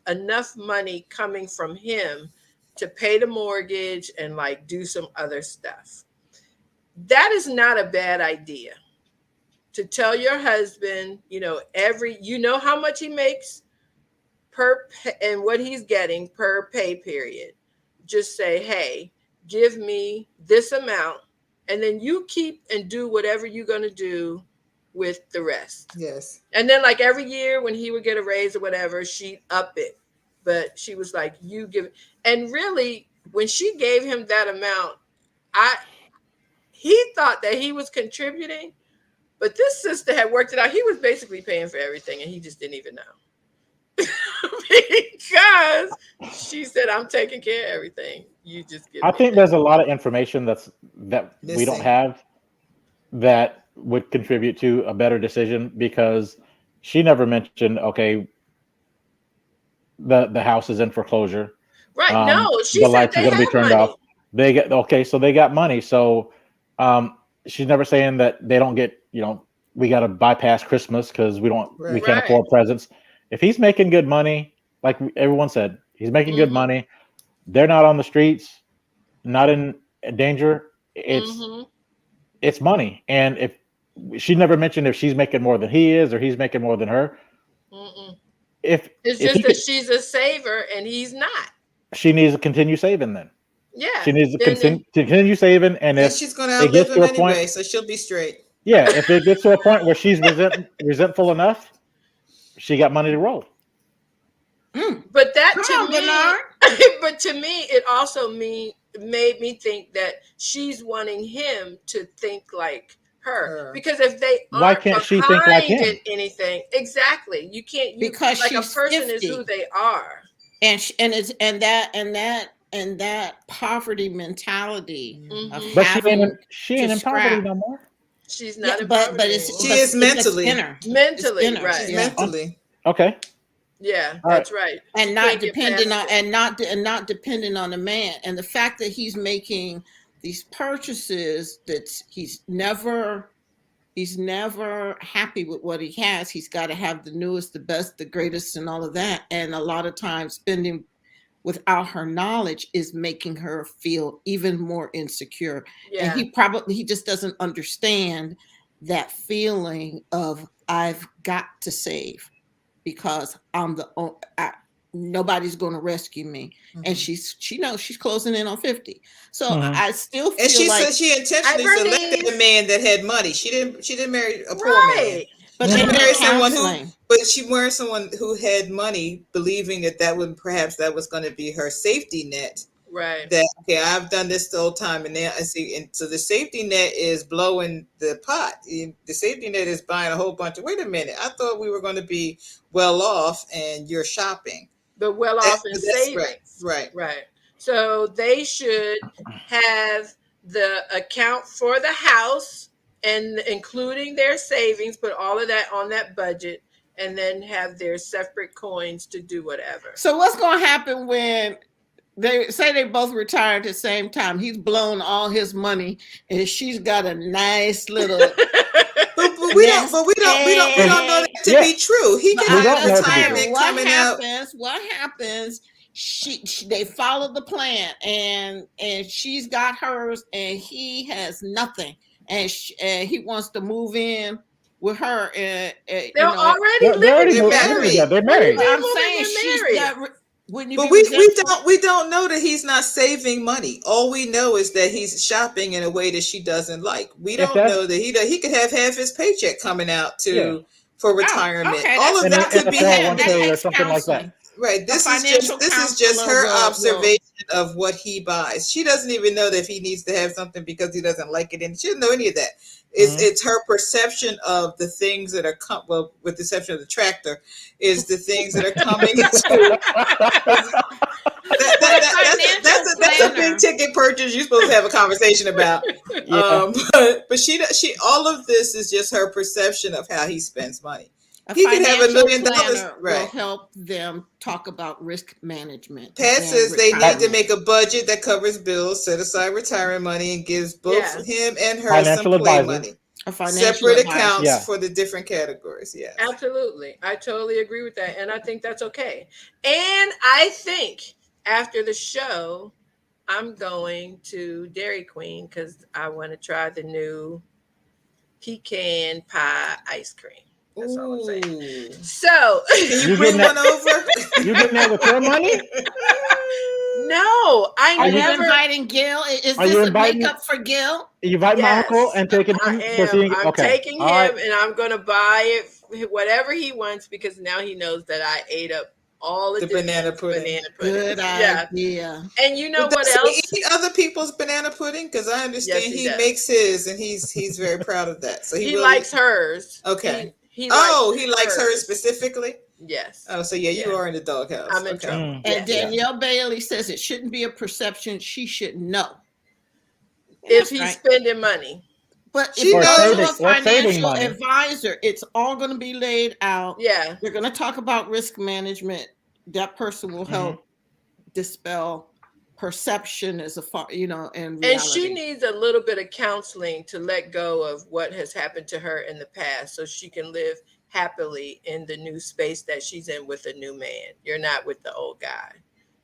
S1: enough money coming from him to pay the mortgage and like do some other stuff. That is not a bad idea. To tell your husband, how much he makes and what he's getting per pay period. Just say, hey, give me this amount. And then you keep and do whatever you're going to do with the rest.
S3: Yes.
S1: And then like every year when he would get a raise or whatever, she'd up it. But she was like, you give it. And really, when she gave him that amount, he thought that he was contributing. But this sister had worked it out. He was basically paying for everything and he just didn't even know. Because she said, I'm taking care of everything. You just give
S2: I
S1: me
S2: think
S1: that.
S2: there's a lot of information that we don't
S3: Missing.
S2: have that would contribute to a better decision, because she never mentioned, okay, the house is in foreclosure.
S1: Right. No, she
S2: the
S1: said
S2: lights are
S1: they
S2: going to be
S1: have
S2: turned
S1: money.
S2: off. So they got money. So she's never saying that they don't get, we got to bypass Christmas because we can't afford presents. If he's making good money, like everyone said, he's making good money. They're not on the streets, not in danger. It's money. And if she never mentioned if she's making more than he is or he's making more than her. It's
S1: just that she's a saver and he's not.
S2: She needs to continue saving then.
S1: Yeah.
S2: She needs to continue saving. And if
S3: she's going to outlive him anyway, so she'll be straight.
S2: Yeah. If it gets to a point where she's resentful enough, she got money to roll.
S1: But to me, it also made me think that she's wanting him to think like her. Because if they aren't,
S2: why can't she think like him?
S1: in anything, exactly, you can't.
S4: Because
S1: like
S4: she's
S1: a person
S4: 50.
S1: is who they are,
S4: and that poverty mentality.
S2: But she ain't in poverty no more.
S1: She's not.
S4: Yeah, but
S3: she is mentally.
S1: Mentally, right?
S3: She's mentally.
S2: Okay.
S1: Yeah, that's right.
S4: And not dependent on dependent on a man. And the fact that he's making these purchases that he's never happy with what he has. He's got to have the newest, the best, the greatest, and all of that. And a lot of times spending without her knowledge is making her feel even more insecure.
S1: Yeah.
S4: And he just doesn't understand that feeling of I've got to save. because nobody's going to rescue me. And she knows she's closing in on 50. So I still feel
S3: and she
S4: like
S3: said she intentionally
S1: Hi,
S3: selected
S1: Bernice.
S3: a man that had money. She didn't marry a poor man.
S1: Right.
S4: but
S3: She
S4: they
S3: married
S4: need
S3: someone
S4: counseling.
S3: but she married someone who had money, believing that was going to be her safety net.
S1: Right.
S3: That okay, I've done this the whole time, and now I see, and so the safety net is blowing the pot. The safety net is buying a whole bunch of. Wait a minute, I thought we were going to be well off, and you're shopping.
S1: But well off in savings.
S3: Right.
S1: So they should have the account for the house and including their savings, put all of that on that budget, and then have their separate coins to do whatever.
S4: So what's going to happen when they say they both retire at the same time? He's blown all his money, and she's got a nice little.
S3: But we don't know that to be true. He can have retirement coming out.
S4: What happens? They follow the plan, and she's got hers, and he has nothing, and he wants to move in with her.
S1: They're already living together.
S2: They're married.
S4: I'm saying she's got.
S3: But we don't know that he's not saving money. All we know is that he's shopping in a way that she doesn't like. We don't know that he could have half his paycheck coming out for retirement.
S4: Okay,
S3: all of that could be
S2: or something like that.
S3: Right. This is just her observation of what he buys. She doesn't even know that if he needs to have something because he doesn't like it, and she doesn't know any of that. It's her perception of the things that are with the exception of the tractor, is the things that are coming into. That's a big ticket purchase you're supposed to have a conversation about. But she all of this is just her perception of how he spends money. He could have $1 million.
S4: Will help them talk about risk management.
S3: Pat says they need to make a budget that covers bills, set aside retirement money, and gives both him and her some play money. Separate accounts for the different categories. Yeah,
S1: absolutely. I totally agree with that, and I think that's okay. And I think after the show, I'm going to Dairy Queen because I want to try the new pecan pie ice cream. That's all I'm saying. So
S3: can you bring one over?
S2: You getting that with your money?
S1: No,
S4: Are you inviting Gill? Is this a makeup for Gill?
S2: You invite my uncle and taking him?
S1: I'm taking him, and I'm going to buy it whatever he wants because now he knows that I ate up all the
S3: banana pudding.
S4: Good idea.
S1: And you know what else?
S3: He eat other people's banana pudding because I understand he makes his, and he's very proud of that. So he
S1: likes hers.
S3: Okay. He likes hers specifically.
S1: Yes.
S3: Oh, so you are in the doghouse.
S1: I'm in trouble.
S4: And Danielle Bailey says it shouldn't be a perception. She should know
S1: if he's spending money.
S4: But if you go to a financial advisor, it's all going to be laid out.
S1: Yeah.
S4: They're going to talk about risk management. That person will help dispel perception as and reality.
S1: And she needs a little bit of counseling to let go of what has happened to her in the past so she can live happily in the new space that she's in with a new man. You're not with the old guy.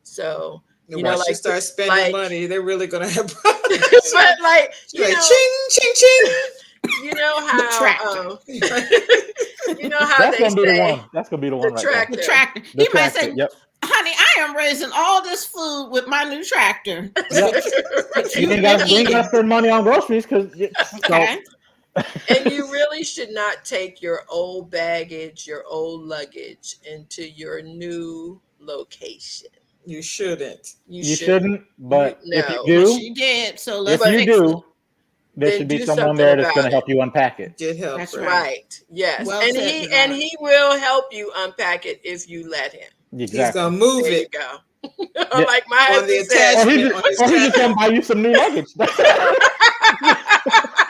S1: So
S3: once she starts spending money, they're really gonna have problems.
S1: But
S3: ching ching ching.
S1: You know how
S2: that's gonna be the one. That's gonna be the one.
S1: The
S4: tractor. He might say, honey, I am raising all this food with my new tractor.
S2: You ain't got to spend money on groceries because.
S1: And you really should not take your old baggage, your old luggage into your new location.
S3: You shouldn't.
S1: You
S2: shouldn't. But if you do,
S4: she did. So
S2: if you do, there should be someone there that's going to help you unpack it.
S3: Get help.
S1: That's right. Yes,
S4: well
S1: and he will help you unpack it if you let him.
S2: Exactly.
S3: He's gonna move
S1: there
S3: it.
S1: You go. Like my husband said,
S2: or he just come buy you some new luggage.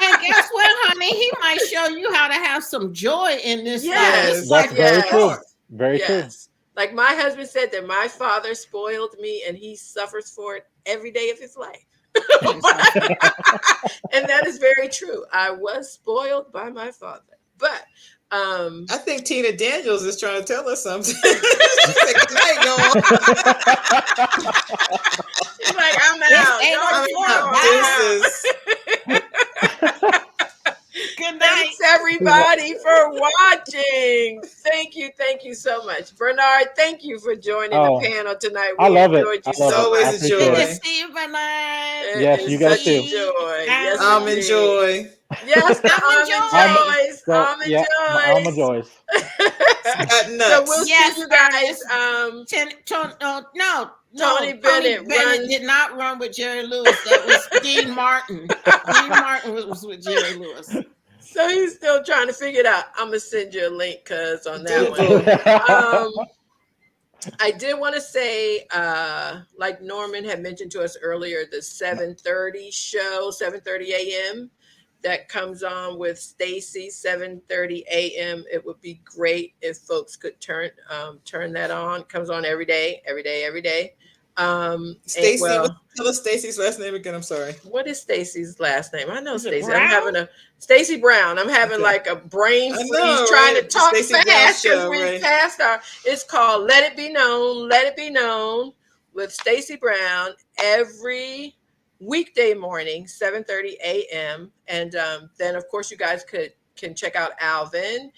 S4: And guess what, honey? He might show you how to have some joy in this.
S1: Yes,
S2: that's very true. Very true.
S1: Like my husband said that my father spoiled me, and he suffers for it every day of his life. And that is very true. I was spoiled by my father, but
S3: I think Tina Daniels is trying to tell us something. She's like, good night, y'all.
S1: She's like, I'm out.
S4: Good night,
S1: everybody, for watching. Thank Thank you so much. Bernard, thank you for joining
S2: Oh,
S1: the panel tonight.
S2: I
S1: We
S2: love it.
S1: enjoyed
S2: I
S1: you
S2: love
S3: It's
S1: so
S2: it.
S3: always
S2: I
S3: a
S1: much.
S2: appreciate
S4: Good to
S3: joy.
S2: it.
S4: see you, Bernard.
S1: It
S2: Yes,
S1: is
S2: you guys
S1: such a
S2: too.
S1: joy. Yes,
S3: Almond
S1: indeed.
S3: Joy.
S1: Yes, the
S4: Almond
S1: almond
S2: Alma,
S4: Joy.
S1: joys.
S2: so
S1: Almond
S2: yeah, Alma
S1: joys.
S2: Joyce.
S3: Scott
S1: So we'll
S3: Nuts.
S1: see
S4: Yes,
S1: you guys.
S4: Ernest. No,
S1: Tony Bennett
S4: Bennett
S1: runs.
S4: did not run with Jerry Lewis. That was Dean Martin. Dean Martin was with Jerry Lewis.
S1: So he's still trying to figure it out. I'm gonna send you a link, cuz on that
S3: Do
S1: one.
S3: boo.
S1: I did want to say, like Norman had mentioned to us earlier, the 7:30 show, 7:30 a.m. that comes on with Stacy, 7:30 a.m. It would be great if folks could turn that on. It comes on every day, every day, every day.
S3: Stacy,
S1: Well,
S3: tell us Stacy's last name again. I'm sorry.
S1: what is Stacy's last name? I know
S4: Is it
S1: Stacy. I'm
S4: Brown?
S1: having a Stacy Brown. I'm having
S3: Okay.
S1: like a brain
S3: I
S1: freeze
S3: know,
S1: trying
S3: right?
S1: to
S3: The
S1: talk
S3: Stacey Brown
S1: fast because
S3: show,
S1: we
S3: right?
S1: passed our. It's called Let It Be Known. Let It Be Known with Stacy Brown every weekday morning, 7:30 a.m. And then of course you guys can check out Alvin,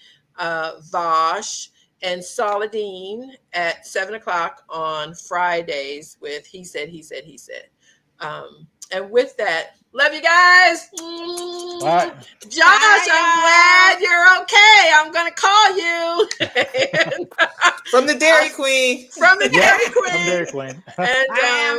S1: Vosh, and Saladin at 7 o'clock on Fridays with He Said, He Said, He Said. And with that, love you guys.
S2: All right.
S1: Josh,
S4: Bye,
S1: I'm glad you're okay. I'm going to call you. And,
S3: From the Dairy Queen.
S1: from the
S2: Yeah,
S1: Dairy
S2: I'm Dairy
S1: Queen.
S2: Queen.
S1: And
S4: I am